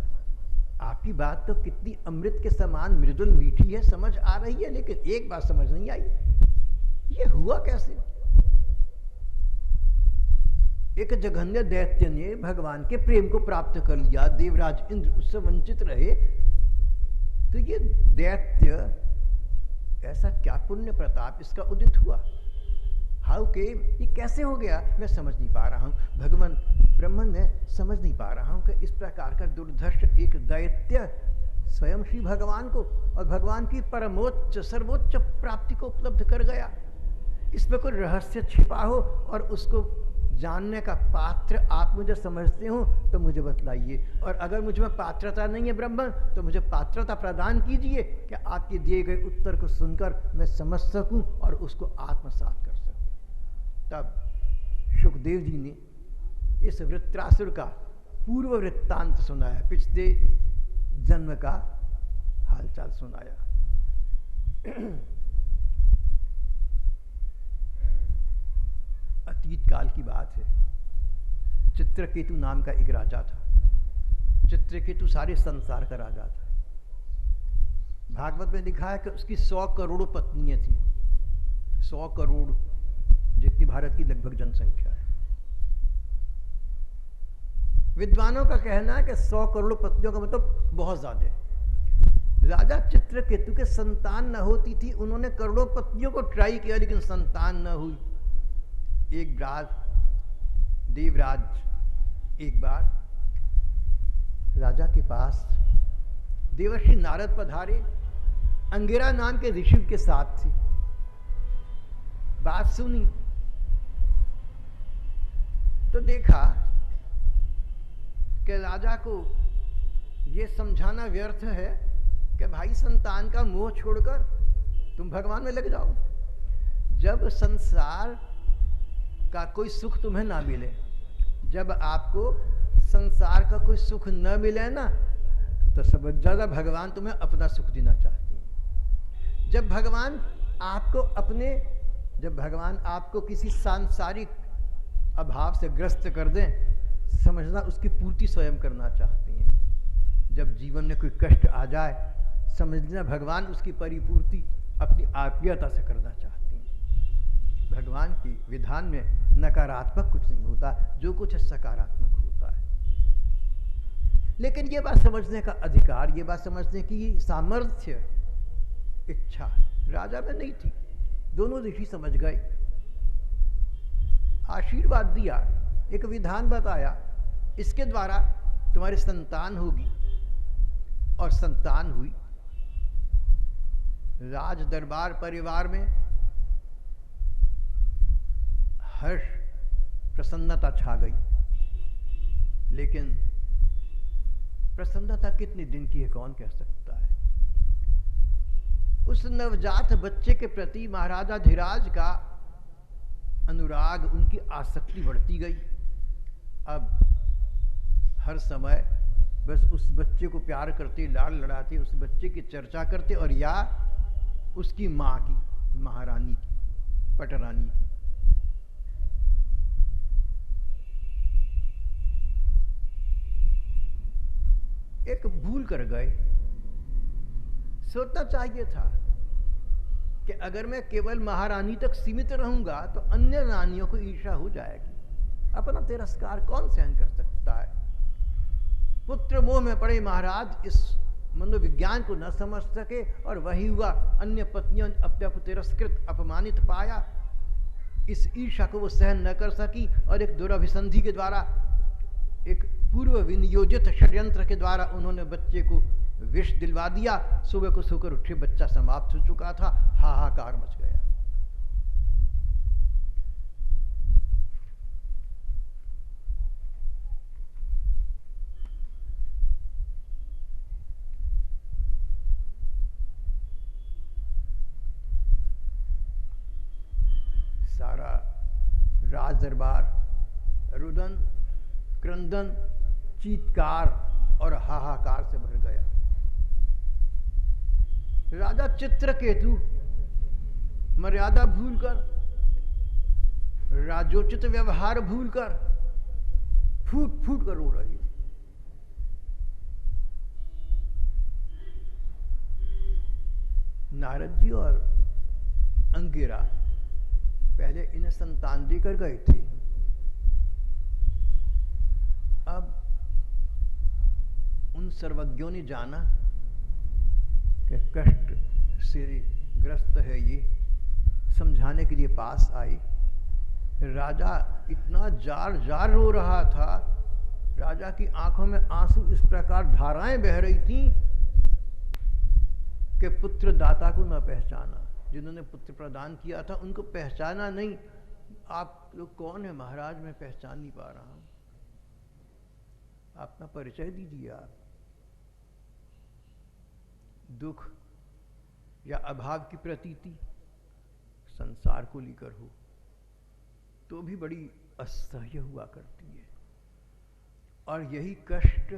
आपकी बात तो कितनी अमृत के समान मृदुल मीठी है, समझ आ रही है, लेकिन एक बात समझ नहीं आई, ये हुआ कैसे? एक जघन्य दैत्य ने भगवान के प्रेम को प्राप्त कर लिया, देवराज इंद्र उससे वंचित रहे, तो ये दैत्य ऐसा क्या पुण्य प्रताप इसका उदित हुआ? हाउ के ये कैसे हो गया? मैं समझ नहीं पा रहा हूं भगवान, ब्रह्मन मैं समझ नहीं पा रहा हूं कि इस प्रकार का दुर्धर्ष एक दैत्य स्वयं श्री भगवान को और भगवान की परमोच्च सर्वोच्च प्राप्ति को उपलब्ध कर गया। इसमें कोई रहस्य छिपा हो और उसको जानने का पात्र आप मुझे समझते हो तो मुझे बतलाइए, और अगर मुझ में पात्रता नहीं है ब्रह्मन तो मुझे पात्रता प्रदान कीजिए कि आपके दिए गए उत्तर को सुनकर मैं समझ सकूं और उसको आत्मसात कर सकूं। तब सुखदेव जी ने इस वृत्रासुर का पूर्व वृत्तांत सुनाया, पिछले जन्म का हालचाल सुनाया। अतीत काल की बात है। चित्रकेतु नाम का एक राजा था। चित्रकेतु सारे संसार का राजा था। भागवत में लिखा है कि उसकी 100 करोड़ पत्नियां थीं। 100 करोड़ जितनी भारत की लगभग जनसंख्या है। विद्वानों का कहना है कि 100 करोड़ पत्नियों का मतलब बहुत ज्यादा है। राजा चित्रकेतु के संतान न होती थी, उन्होंने करोड़ों पत्नियों को ट्राई किया लेकिन संतान न हुई। एक राज देवराज एक बार राजा के पास देवर्षि नारद पधारे, अंगिरा नाम के ऋषि के साथ थे। बात सुनी तो देखा कि राजा को यह समझाना व्यर्थ है कि भाई संतान का मोह छोड़कर तुम भगवान में लग जाओ। जब संसार का कोई सुख तुम्हें ना मिले, जब आपको संसार का कोई सुख न मिले ना, तो समझ ज्यादा भगवान तुम्हें अपना सुख देना चाहते हैं। जब भगवान आपको किसी सांसारिक अभाव से ग्रस्त कर दें, समझना उसकी पूर्ति स्वयं करना चाहते हैं। जब जीवन में कोई कष्ट आ जाए, समझना भगवान उसकी परिपूर्ति अपनी आत्मीयता से करना चाहते हैं। भगवान की विधान में नकारात्मक कुछ नहीं होता, जो कुछ है सकारात्मक होता है। लेकिन ये बात समझने का अधिकार, ये बात समझने की सामर्थ्य, इच्छा राजा में नहीं थी। दोनों ऋषि समझ गए, आशीर्वाद दिया, एक विधान बताया, इसके द्वारा तुम्हारी संतान होगी, और संतान हुई। राज दरबार परिवार में हर्ष प्रसन्नता छा गई। लेकिन प्रसन्नता कितने दिन की है कौन कह सकता है। उस नवजात बच्चे के प्रति महाराजाधिराज का अनुराग, उनकी आसक्ति बढ़ती गई। अब हर समय बस उस बच्चे को प्यार करते, लाड़ लड़ाते, उस बच्चे की चर्चा करते, और या उसकी माँ की, महारानी की, पटरानी की। एक भूल कर गए। सोचना चाहिए था कि अगर मैं केवल महारानी तक सीमित रहूंगा तो अन्य रानियों को ईर्ष्या हो जाएगी। अपना तिरस्कार कौन सहन कर सकता है। पुत्र मोह में पड़े महाराज इस मनोविज्ञान को न समझ सके, और वही हुआ। अन्य पत्नियों ने अपने आप तिरस्कृत, अपमानित पाया। इस ईर्ष्या को वो सहन न कर सकी, और एक दुराभिसंधि के द्वारा, एक पूर्व विनियोजित षड्यंत्र के द्वारा उन्होंने बच्चे को विष दिलवा दिया। सुबह को सोकर उठे, बच्चा समाप्त हो चुका था। हाहाकार मच गया। सारा राज दरबार रुदन, क्रंदन, चीत्कार और हाहाकार से भर गया। राजा चित्रकेतु मर्यादा भूलकर, राजोचित व्यवहार भूलकर फूट फूट कर रो रही थी। नारद जी और अंगिरा पहले इन्हें संतान देकर गए थे। अब उन सर्वज्ञों ने जाना कि कष्ट से ग्रस्त है ये, समझाने के लिए पास आई। राजा इतना जार जार रो रहा था। राजा की आंखों में आंसू इस प्रकार धाराएं बह रही थीं कि पुत्र दाता को न पहचाना। जिन्होंने पुत्र प्रदान किया था उनको पहचाना नहीं। आप लोग कौन है महाराज, मैं पहचान नहीं पा रहा हूं, अपना परिचय दीजिए। आप दुख या अभाव की प्रतीति संसार को लेकर हो तो भी बड़ी असह्य हुआ करती है, और यही कष्ट,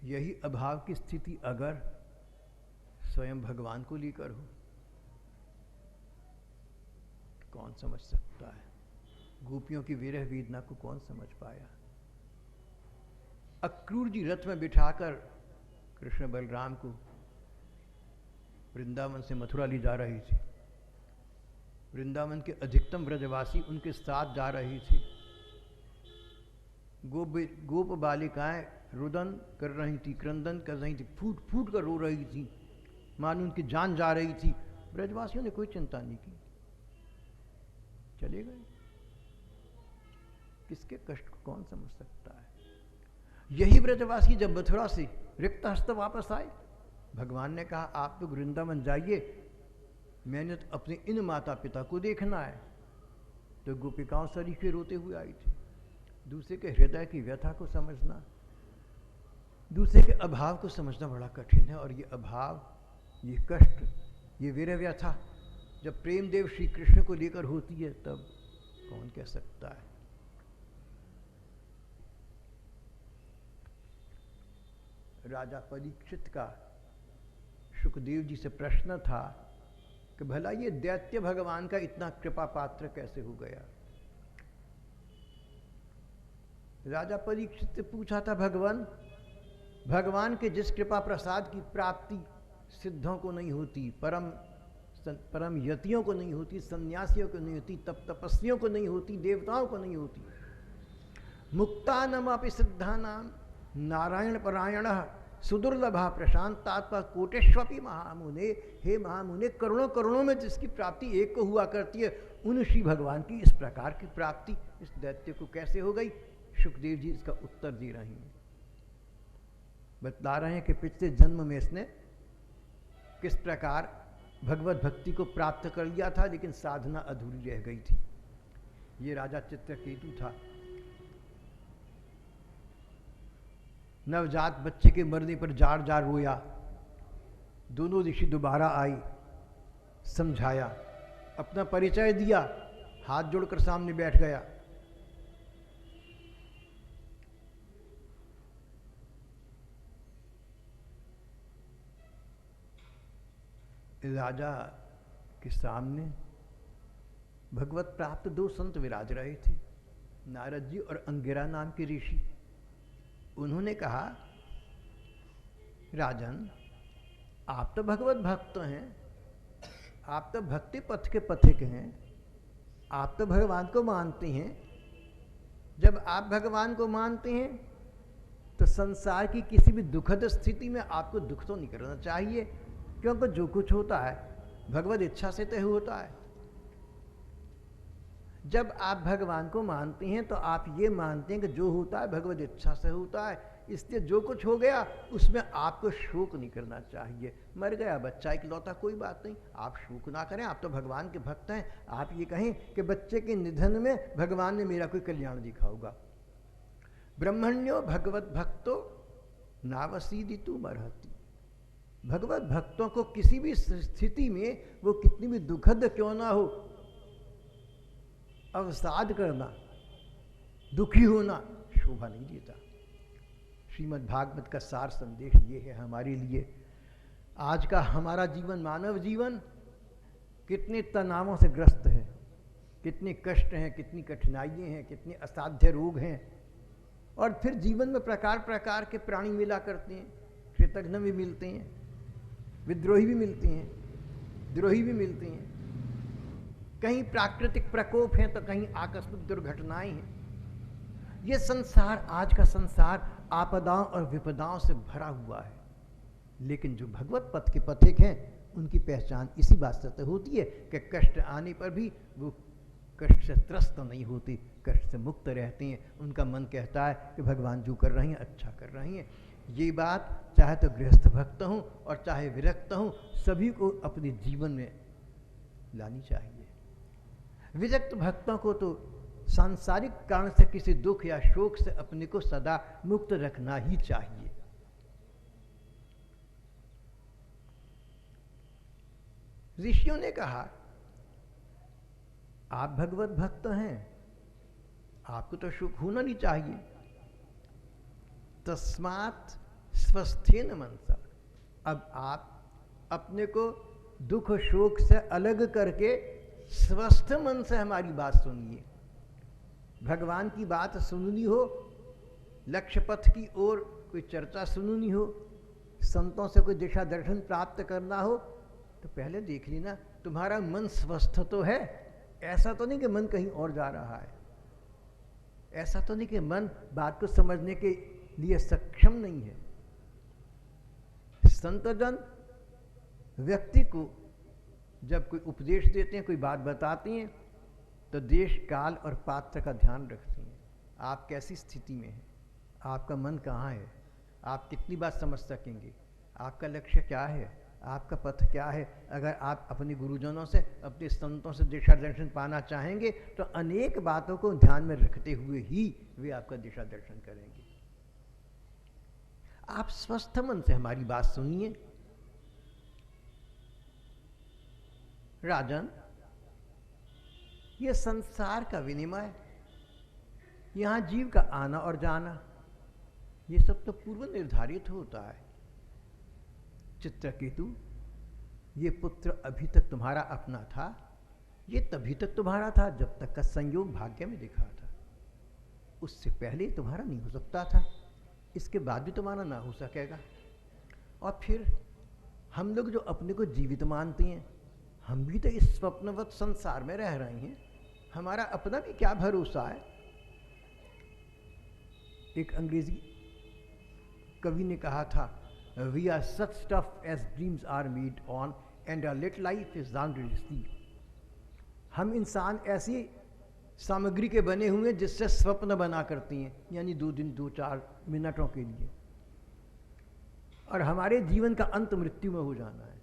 यही अभाव की स्थिति अगर स्वयं भगवान को लेकर हो तो कौन समझ सकता है। गोपियों की विरह वेदना को कौन समझ पाया। अक्रूर जी रथ में बिठाकर कृष्ण बलराम को वृंदावन से मथुरा ले जा रही थी। वृंदावन के अधिकतम ब्रजवासी उनके साथ जा रही थी। गोप बालिकाएं रुदन कर रही थी, क्रंदन कर रही थी, फूट फूट कर रो रही थी, मानो उनकी जान जा रही थी। ब्रजवासियों ने कोई चिंता नहीं की, चले गए। किसके कष्ट को कौन समझ सकता है। यही ब्रजवासी जब मथुरा से रिक्त हस्त वापस आए, भगवान ने कहा आप तो वृंदावन जाइए, मैंने तो अपने इन माता पिता को देखना है। तो गोपिकाओं सरीखे रोते हुए आई थी। दूसरे के हृदय की व्यथा को समझना, दूसरे के अभाव को समझना बड़ा कठिन है। और ये अभाव, ये कष्ट, ये वीर व्यथा जब प्रेमदेव श्री कृष्ण को लेकर होती है तब कौन कह सकता है। राजा परीक्षित का सुखदेव जी से प्रश्न था कि भला ये दैत्य भगवान का इतना कृपा पात्र कैसे हो गया। राजा परीक्षित से पूछा था भगवान के जिस कृपा प्रसाद की प्राप्ति सिद्धों को नहीं होती, परम यतियों को नहीं होती, सन्यासियों को नहीं होती, तपस्वियों को नहीं होती, देवताओं को नहीं होती, मुक्तानमपि सिद्धानाम नारायण परायण सुदुर्लभा प्रशांतात्मा कोटेश्वपि महामुने। हे महामुने, करोड़ों करोड़ों में जिसकी प्राप्ति एक को हुआ करती है, उन श्री भगवान की इस प्रकार की प्राप्ति इस दैत्य को कैसे हो गई। सुखदेव जी इसका उत्तर दे रहे हैं, बतला रहे हैं कि पिछले जन्म में इसने किस प्रकार भगवत भक्ति को प्राप्त कर लिया था, लेकिन साधना अधूरी रह गई थी। ये राजा चित्रकेतु था। नवजात बच्चे के मरने पर जार जार रोया। दोनों ऋषि दोबारा आई, समझाया, अपना परिचय दिया, हाथ जोड़कर सामने बैठ गया। राजा के सामने भगवत प्राप्त दो संत विराज रहे थे, नारद जी और अंगिरा नाम के ऋषि। उन्होंने कहा, राजन, आप तो भगवत भक्त हैं, आप तो भक्ति पथ के पथिक हैं, आप तो भगवान को मानते हैं। जब आप भगवान को मानते हैं तो संसार की किसी भी दुखद स्थिति में आपको दुख तो नहीं करना चाहिए, क्योंकि जो कुछ होता है भगवत इच्छा से तय होता है। जब आप भगवान को मानते हैं तो आप ये मानते हैं कि जो होता है भगवत इच्छा से होता है, इसलिए जो कुछ हो गया उसमें आपको शोक नहीं करना चाहिए। मर गया बच्चा इकलौता, कोई बात नहीं, आप शोक ना करें, आप तो भगवान के भक्त हैं। आप ये कहें कि बच्चे के निधन में भगवान ने मेरा कोई कल्याण देखा होगा। ब्रह्मण्यो भगवत भक्तो नावसीदितु मरहति। भगवत भक्तों को किसी भी स्थिति में, वो कितनी भी दुखद क्यों ना हो, अवसाद करना, दुखी होना शोभा नहीं देता। श्रीमद् भागवत का सार संदेश ये है हमारे लिए। आज का हमारा जीवन, मानव जीवन कितने तनावों से ग्रस्त है, कितने कष्ट हैं, कितनी कठिनाइयाँ हैं, कितने असाध्य रोग हैं, और फिर जीवन में प्रकार प्रकार के प्राणी मिला करते हैं। कृतघ्न भी मिलते हैं, विद्रोही भी मिलते हैं, द्रोही भी मिलते हैं। कहीं प्राकृतिक प्रकोप हैं तो कहीं आकस्मिक दुर्घटनाएं हैं। ये संसार, आज का संसार आपदाओं और विपदाओं से भरा हुआ है। लेकिन जो भगवत पथ के पथिक हैं उनकी पहचान इसी बात से होती है कि कष्ट आने पर भी वो कष्ट से त्रस्त नहीं होती, कष्ट से मुक्त रहते हैं। उनका मन कहता है कि भगवान जो कर रहे हैं अच्छा कर रहे हैं। ये बात चाहे तो गृहस्थ भक्त हूँ और चाहे विरक्त हूँ, सभी को अपने जीवन में लानी चाहिए। विरक्त भक्तों को तो सांसारिक कारण से किसी दुख या शोक से अपने को सदा मुक्त रखना ही चाहिए। ऋषियों ने कहा, आप भगवत भक्त हैं, आपको तो सुख होना नहीं चाहिए। तस्मात् स्वस्थेन मनसा, अब आप अपने को दुख शोक से अलग करके स्वस्थ मन से हमारी बात सुनिए। भगवान की बात सुननी हो, लक्ष्य पथ की ओर कोई चर्चा सुननी हो, संतों से कोई दिशा दर्शन प्राप्त करना हो, तो पहले देख लेना तुम्हारा मन स्वस्थ तो है। ऐसा तो नहीं कि मन कहीं और जा रहा है, ऐसा तो नहीं कि मन बात को समझने के लिए सक्षम नहीं है। संतजन व्यक्ति को जब कोई उपदेश देते हैं, कोई बात बताती हैं, तो देश काल और पात्र का ध्यान रखती हैं। आप कैसी स्थिति में हैं, आपका मन कहाँ है, आप कितनी बात समझ सकेंगे, आपका लक्ष्य क्या है, आपका पथ क्या है। अगर आप अपने गुरुजनों से, अपने संतों से दिशा दर्शन पाना चाहेंगे तो अनेक बातों को ध्यान में रखते हुए ही वे आपका दिशा दर्शन करेंगे। आप स्वस्थ मन से हमारी बात सुनिए। राजन, ये संसार का विनिमय, यहां जीव का आना और जाना, ये सब तो पूर्व निर्धारित होता है। चित्रकेतु, ये पुत्र अभी तक तुम्हारा अपना था, ये तभी तक तुम्हारा था जब तक का संयोग भाग्य में दिखा था। उससे पहले तुम्हारा नहीं हो सकता था, इसके बाद भी तुम्हारा ना हो सकेगा। और फिर हम लोग जो अपने को जीवित मानते हैं, हम भी तो इस स्वप्नवत संसार में रह रहे हैं, हमारा अपना भी क्या भरोसा है। एक अंग्रेजी कवि ने कहा था, we are such stuff as dreams are made on and our little life is down to see. हम इंसान ऐसी सामग्री के बने हुए हैं जिससे स्वप्न बना करती हैं, यानी 2 दिन 2-4 मिनटों के लिए, और हमारे जीवन का अंत मृत्यु में हो जाना है।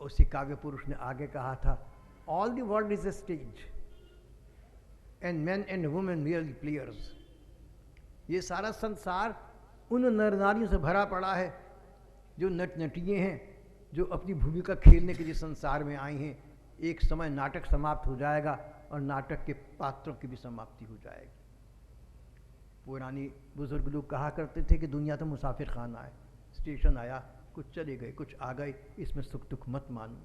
उसी काव्य पुरुष ने आगे कहा था, all the world is a stage and man and women merely players. ये सारा संसार उन नर नारियों से भरा पड़ा है जो नट नटिए हैं, जो अपनी भूमिका खेलने के लिए संसार में आई हैं। एक समय नाटक समाप्त हो जाएगा और नाटक के पात्रों की भी समाप्ति हो जाएगी। पुरानी बुजुर्ग लोग कहा करते थे कि दुनिया तो मुसाफिर खाना है, स्टेशन आया, कुछ चले गए, कुछ आ गए, इसमें सुख दुख मत मानो।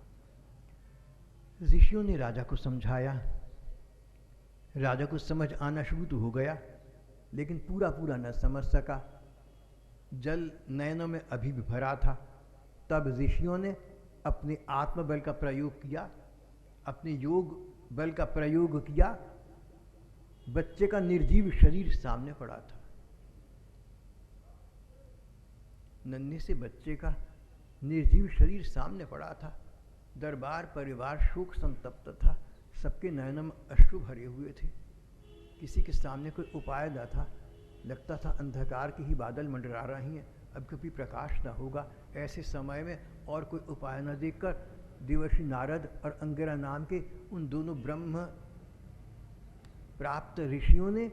ऋषियों ने राजा को समझाया, राजा को समझ आना शुरू तो हो गया, लेकिन पूरा पूरा न समझ सका। जल नयनों में अभी भी भरा था। तब ऋषियों ने अपने आत्मबल का प्रयोग किया, अपने योग बल का प्रयोग किया। बच्चे का निर्जीव शरीर सामने पड़ा था। नन्हे से बच्चे का निर्जीव शरीर सामने पड़ा था। दरबार परिवार शोक संतप्त था, सबके नयनों में अश्रु भरे हुए थे। किसी के सामने कोई उपाय न था, लगता था अंधकार के ही बादल मंडरा रही हैं, अब कभी प्रकाश न होगा। ऐसे समय में और कोई उपाय न देखकर देवर्षि नारद और अंगिरा नाम के उन दोनों ब्रह्म प्राप्त ऋषियों ने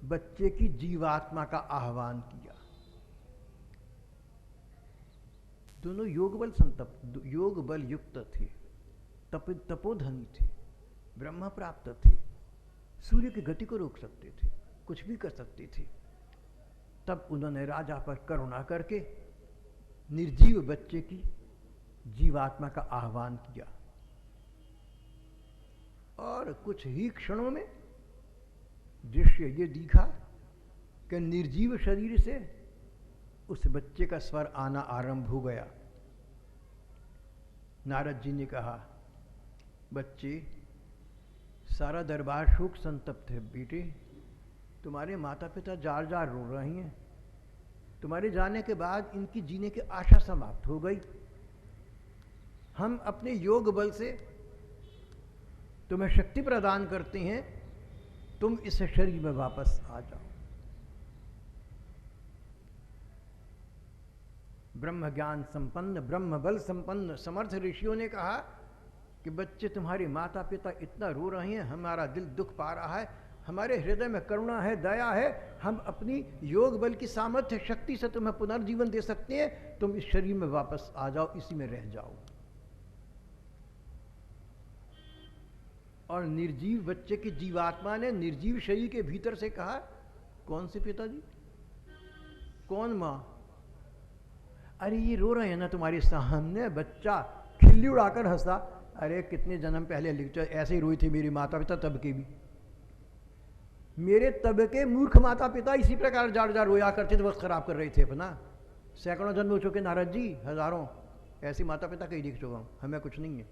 बच्चे की जीवात्मा का आह्वान किया। दोनों योग बल युक्त थे, तपोधनी थे, ब्रह्म प्राप्त थे, सूर्य की गति को रोक सकते थे, कुछ भी कर सकते थे। तब उन्होंने राजा पर करुणा करके निर्जीव बच्चे की जीवात्मा का आह्वान किया, और कुछ ही क्षणों में दृश्य ये दिखा कि निर्जीव शरीर से उस बच्चे का स्वर आना आरंभ हो गया। नारद जी ने कहा, बच्चे, सारा दरबार शोक संतप्त है। बेटे, तुम्हारे माता पिता जार जार रो रही हैं। तुम्हारे जाने के बाद इनकी जीने की आशा समाप्त हो गई। हम अपने योग बल से तुम्हें शक्ति प्रदान करते हैं, तुम इस शरीर में वापस आ जाओ। ब्रह्म ज्ञान संपन्न, ब्रह्म बल संपन्न समर्थ ऋषियों ने कहा कि कि बच्चे तुम्हारे माता पिता इतना रो रहे हैं, हमारा दिल दुख पा रहा है, हमारे हृदय में करुणा है, दया है, हम अपनी योग बल की सामर्थ्य शक्ति से तुम्हें पुनर्जीवन दे सकते हैं, तुम इस शरीर में वापस आ जाओ, इसी में रह जाओ। और निर्जीव बच्चे की जीवात्मा ने निर्जीव शरीर के भीतर से कहा, कौन से पिताजी, कौन मां? अरे ये रो रहे हैं ना तुम्हारे सामने। बच्चा खिल्ली उड़ाकर हंसा, अरे कितने जन्म पहले लिखते ऐसे ही रोई थी मेरी माता पिता, तब के भी मेरे तब के मूर्ख माता पिता इसी प्रकार जार जार रोया करते थे, वक्त खराब कर रहे थे अपना। सैकड़ों जन्म हो चुके नारद जी, हजारों ऐसे माता पिता कहीं देख चुका हूं, हमें कुछ नहीं है।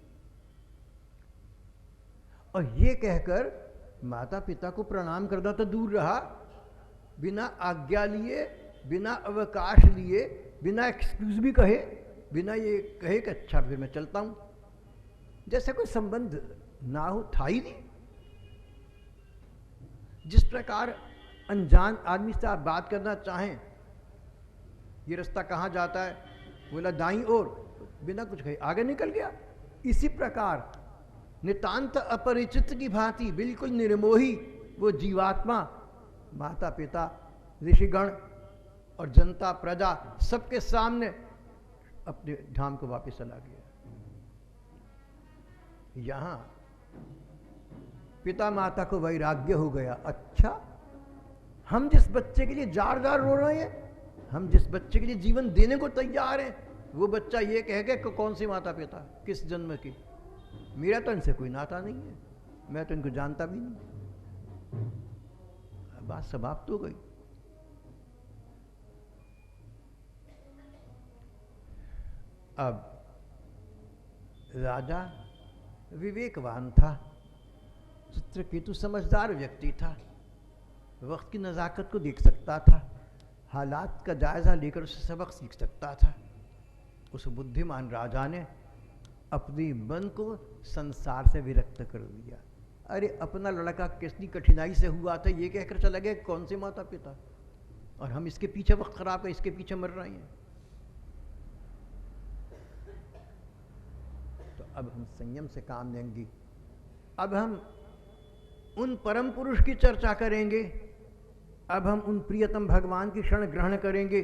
और ये कहकर माता पिता को प्रणाम करना तो दूर रहा, बिना आज्ञा लिए, बिना अवकाश लिए, बिना एक्सक्यूज भी कहे, बिना ये कहे कि अच्छा फिर मैं चलता हूं, जैसे कोई संबंध ना हो, था ही नहीं। जिस प्रकार अनजान आदमी से आप बात करना चाहें, ये रास्ता कहाँ जाता है, बोला दाईं ओर, बिना कुछ कहे आगे निकल गया। इसी प्रकार नितांत अपरिचित की भांति बिल्कुल निर्मोही वो जीवात्मा माता पिता, ऋषिगण और जनता प्रजा सबके सामने अपने धाम को वापस चला गया। यहां पिता माता को वैराग्य हो गया, अच्छा हम जिस बच्चे के लिए जार जार रो रहे हैं, हम जिस बच्चे के लिए जीवन देने को तैयार हैं, वो बच्चा ये कह के कौन सी माता पिता, किस जन्म की, मेरा तो इनसे कोई नाता नहीं है, मैं तो इनको जानता भी नहीं। बात समाप्त हो गई। अब राजा विवेकवान था, चित्रकेतु समझदार व्यक्ति था, वक्त की नज़ाकत को देख सकता था, हालात का जायजा लेकर उससे सबक सीख सकता था। उस बुद्धिमान राजा ने अपने मन को संसार से विरक्त कर दिया। अरे अपना लड़का कितनी कठिनाई से हुआ था, ये कहकर चला गया कौन से माता पिता, और हम इसके पीछे वक्त खराब है, इसके पीछे मर रहे हैं। तो अब हम संयम से काम लेंगे। अब हम उन परम पुरुष की चर्चा करेंगे, अब हम उन प्रियतम भगवान की शरण ग्रहण करेंगे,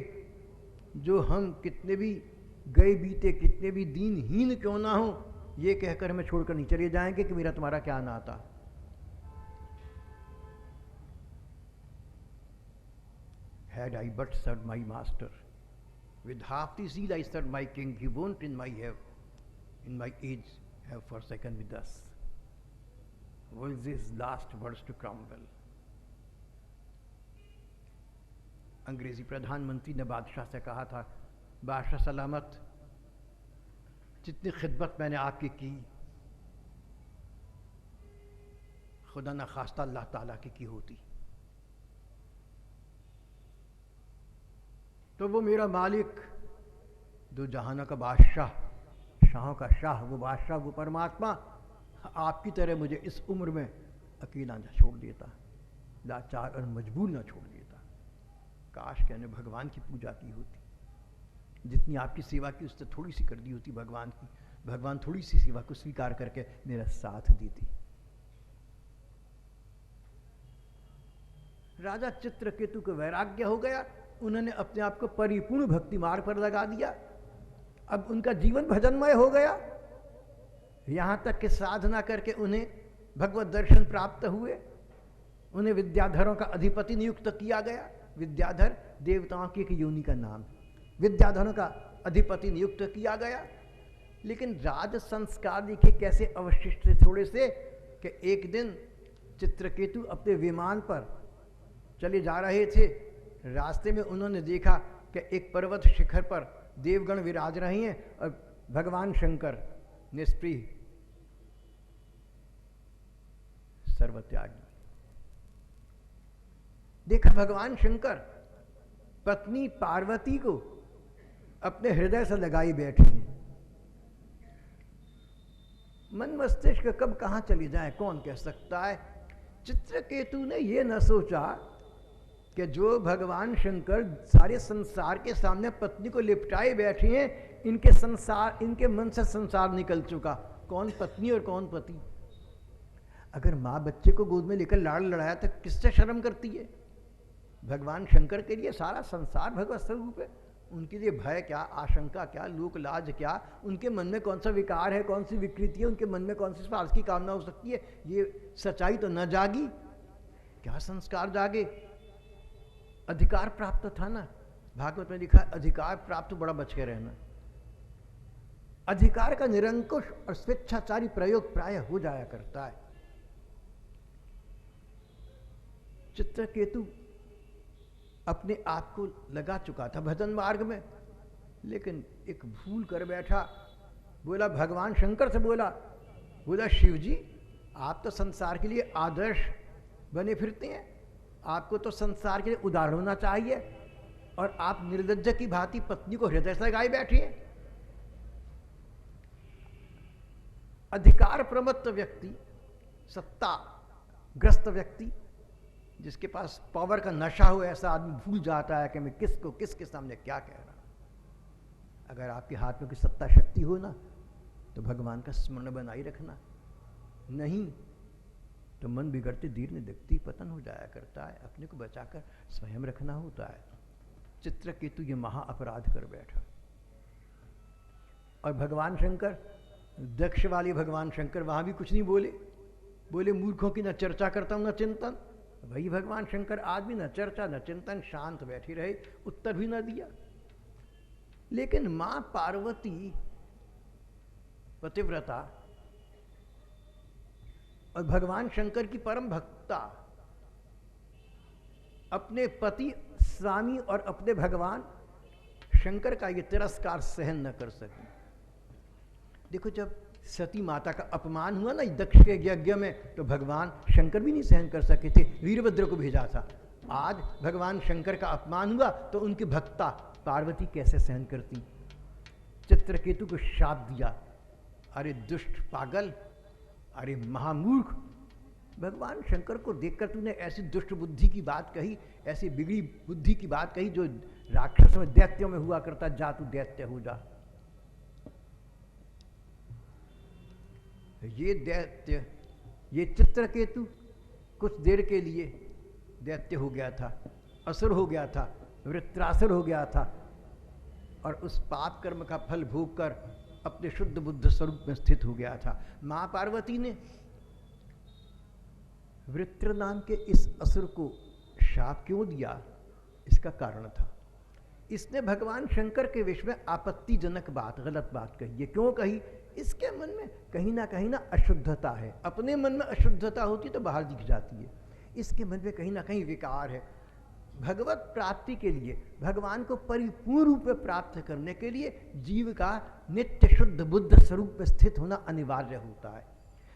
जो हम कितने भी गए बीते, कितने भी दीनहीन क्यों ना हो, ये कहकर हमें छोड़कर नहीं चले जाएंगे कि मेरा तुम्हारा क्या नाता। Had I but served my master, with half the zeal I served my king, he won't in my age have forsaken with us. Was his last words to Cromwell. अंग्रेजी प्रधानमंत्री ने बादशाह से कहा था, बादशाह सलामत, जितनी खिदमत मैंने आपकी की, खुदा न खास्ता अल्लाह ताला की होती तो वो मेरा मालिक, दो जहानों का बादशाह, शाहों का शाह, वो बादशाह, वो परमात्मा आपकी तरह मुझे इस उम्र में अकेला न छोड़ देता, लाचार और मजबूर न छोड़ देता। काश कहने भगवान की पूजा की होती, जितनी आपकी सेवा की उससे थोड़ी सी कर दी होती भगवान की, भगवान थोड़ी सी सेवा को स्वीकार करके मेरा साथ देती। राजा चित्रकेतु को वैराग्य हो गया, उन्होंने अपने आप को परिपूर्ण भक्ति मार्ग पर लगा दिया। अब उनका जीवन भजनमय हो गया, यहां तक कि साधना करके उन्हें भगवत दर्शन प्राप्त हुए। उन्हें विद्याधरों का अधिपति नियुक्त किया गया। विद्याधर देवताओं की एक योनि का नाम है। विद्याधरों का अधिपति नियुक्त किया गया। लेकिन राज संस्कार देखिए कैसे अवशिष्ट थे थोड़े से, कि एक दिन चित्रकेतु अपने विमान पर चले जा रहे थे, रास्ते में उन्होंने देखा कि एक पर्वत शिखर पर देवगण विराज रहे हैं और भगवान शंकर निष्प्रिय सर्वत्यागी। देखा भगवान शंकर पत्नी पार्वती को अपने हृदय से लगाई बैठी हैं। मन मस्तिष्क कब कहां चली जाए कौन कह सकता है। चित्रकेतु ने यह न सोचा कि जो भगवान शंकर सारे संसार के सामने पत्नी को लिपटाए बैठे हैं, इनके मन से संसार निकल चुका, कौन पत्नी और कौन पति। अगर माँ बच्चे को गोद में लेकर लाड़ लड़ाया तो किससे शर्म करती है। भगवान शंकर के लिए सारा संसार भगवत स्वरूप है, उनके लिए भय क्या, आशंका क्या, लोक लाज क्या, उनके मन में कौन सा विकार है, कौन सी विकृति है, उनके मन में कौन सी स्वार्थ की कामना हो सकती है। ये सच्चाई तो न जागी, क्या संस्कार जागे। अधिकार प्राप्त था ना, भागवत में लिखा अधिकार प्राप्त बड़ा बच के रहना। अधिकार का निरंकुश और स्वेच्छाचारी प्रयोग प्राय हो जाया करता है। चित्रकेतु अपने आप को लगा चुका था भजन मार्ग में, लेकिन एक भूल कर बैठा। बोला भगवान शंकर से, बोला शिव जी आप तो संसार के लिए आदर्श बने फिरते हैं, आपको तो संसार के लिए उदाहरण होना चाहिए, और आप निर्लज्ज की भांति पत्नी को हृदय से लगाए बैठे हैं। अधिकार प्रमत्त व्यक्ति, सत्ता ग्रस्त व्यक्ति, जिसके पास पावर का नशा हो, ऐसा आदमी भूल जाता है कि मैं किसके सामने क्या कह रहा हूं। अगर आपके हाथ में कोई सत्ता शक्ति हो ना, तो भगवान का स्मरण बनाए रखना, नहीं तो मन बिगड़ते धीर ने दिखती पतन हो जाया करता है। अपने को बचाकर स्वयं रखना होता है। चित्रकेतु ये महा अपराध कर बैठा। और भगवान शंकर, दक्ष वाले भगवान शंकर वहां भी कुछ नहीं बोले मूर्खों की न चर्चा करता हूं न चिंतन। वही भगवान शंकर आज भी न चर्चा न चिंतन, शांत बैठी रहे, उत्तर भी न दिया। लेकिन मां पार्वती पतिव्रता और भगवान शंकर की परम भक्ता अपने पति स्वामी और अपने भगवान शंकर का ये तिरस्कार सहन न कर सकी। देखो जब सती माता का अपमान हुआ ना दक्ष के यज्ञ में, तो भगवान शंकर भी नहीं सहन कर सके थे, वीरभद्र को भेजा था। आज भगवान शंकर का अपमान हुआ तो उनकी भक्ता पार्वती कैसे सहन करती। चित्रकेतु को शाप दिया, अरे दुष्ट पागल, अरे महामूर्ख, भगवान शंकर को देखकर तूने ऐसी दुष्ट बुद्धि की बात कही, ऐसी बिगड़ी बुद्धि की बात कही जो राक्षसों में दैत्यों में हुआ करता, जा तू दैत्य हो जा। ये दैत्य, ये चित्रकेतु कुछ देर के लिए दैत्य हो गया था, असुर हो गया था, वृत्रासुर हो गया था, और उस पाप कर्म का फल भोग कर अपने शुद्ध बुद्ध स्वरूप में स्थित हो गया था। मां पार्वती ने वृत्र नाम के इस असुर को शाप क्यों दिया, इसका कारण था, इसने भगवान शंकर के विषय में आपत्तिजनक बात, गलत बात कही है। क्यों कही? इसके मन में कहीं ना अशुद्धता है। अपने मन में अशुद्धता होती तो बाहर दिख जाती है, इसके मन में कहीं ना कहीं विकार है। भगवत प्राप्ति के लिए, भगवान को परिपूर्ण रूप में प्राप्त करने के लिए जीव का नित्य शुद्ध बुद्ध स्वरूप में स्थित होना अनिवार्य होता है।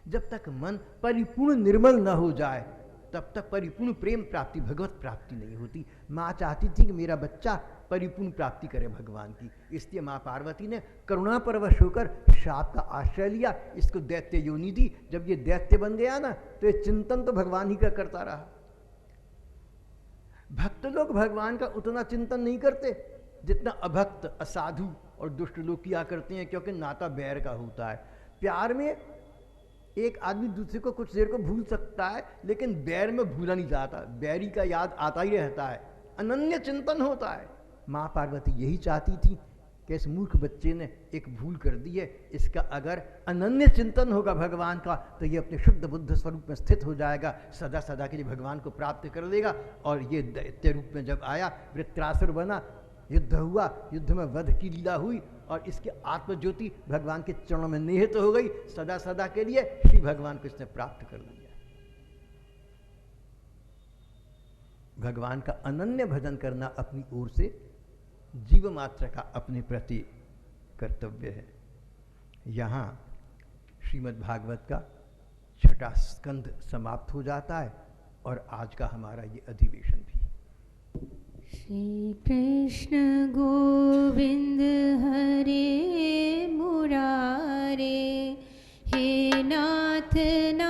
जब तक मन परिपूर्ण निर्मल न हो जाए तब तक परिपूर्ण प्रेम प्राप्ति, भगवत प्राप्ति नहीं होती। माँ चाहती थी कि मेरा बच्चा परिपूर्ण प्राप्ति करे भगवान की, इसलिए माँ पार्वती ने करुणा परवश होकर शाप का आश्रय लिया, इसको दैत्य योनि दी। जब ये दैत्य बन गया ना, तो ये चिंतन तो भगवान ही का करता रहा। भक्त लोग भगवान का उतना चिंतन नहीं करते जितना अभक्त, असाधु और दुष्ट लोग किया करते हैं, क्योंकि नाता बैर का होता है। प्यार में एक आदमी दूसरे को कुछ देर को भूल सकता है, लेकिन बैर में भूला नहीं जाता, बैरी का याद आता ही रहता है, अनन्य चिंतन होता है। माँ पार्वती यही चाहती थी कि इस मूर्ख बच्चे ने एक भूल कर दी है, इसका अगर अनन्य चिंतन होगा भगवान का तो ये अपने शुद्ध बुद्ध स्वरूप में स्थित हो जाएगा, सदा सदा के लिए भगवान को प्राप्त कर लेगा। और ये दैत्य रूप में जब आया, वृत्रासुर बना, युद्ध हुआ, युद्ध में वध की लीला हुई, और इसके आत्मज्योति भगवान के चरणों में निहित हो गई। सदा सदा के लिए श्री भगवान को इसने प्राप्त कर लिया। भगवान का अनन्य भजन करना अपनी ओर से जीव मात्र का अपने प्रति कर्तव्य है। यहाँ श्रीमद् भागवत का 6वां स्कंध समाप्त हो जाता है और आज का हमारा ये अधिवेशन भी। श्री कृष्ण गोविंद हरे मुरारे, हे नाथ ना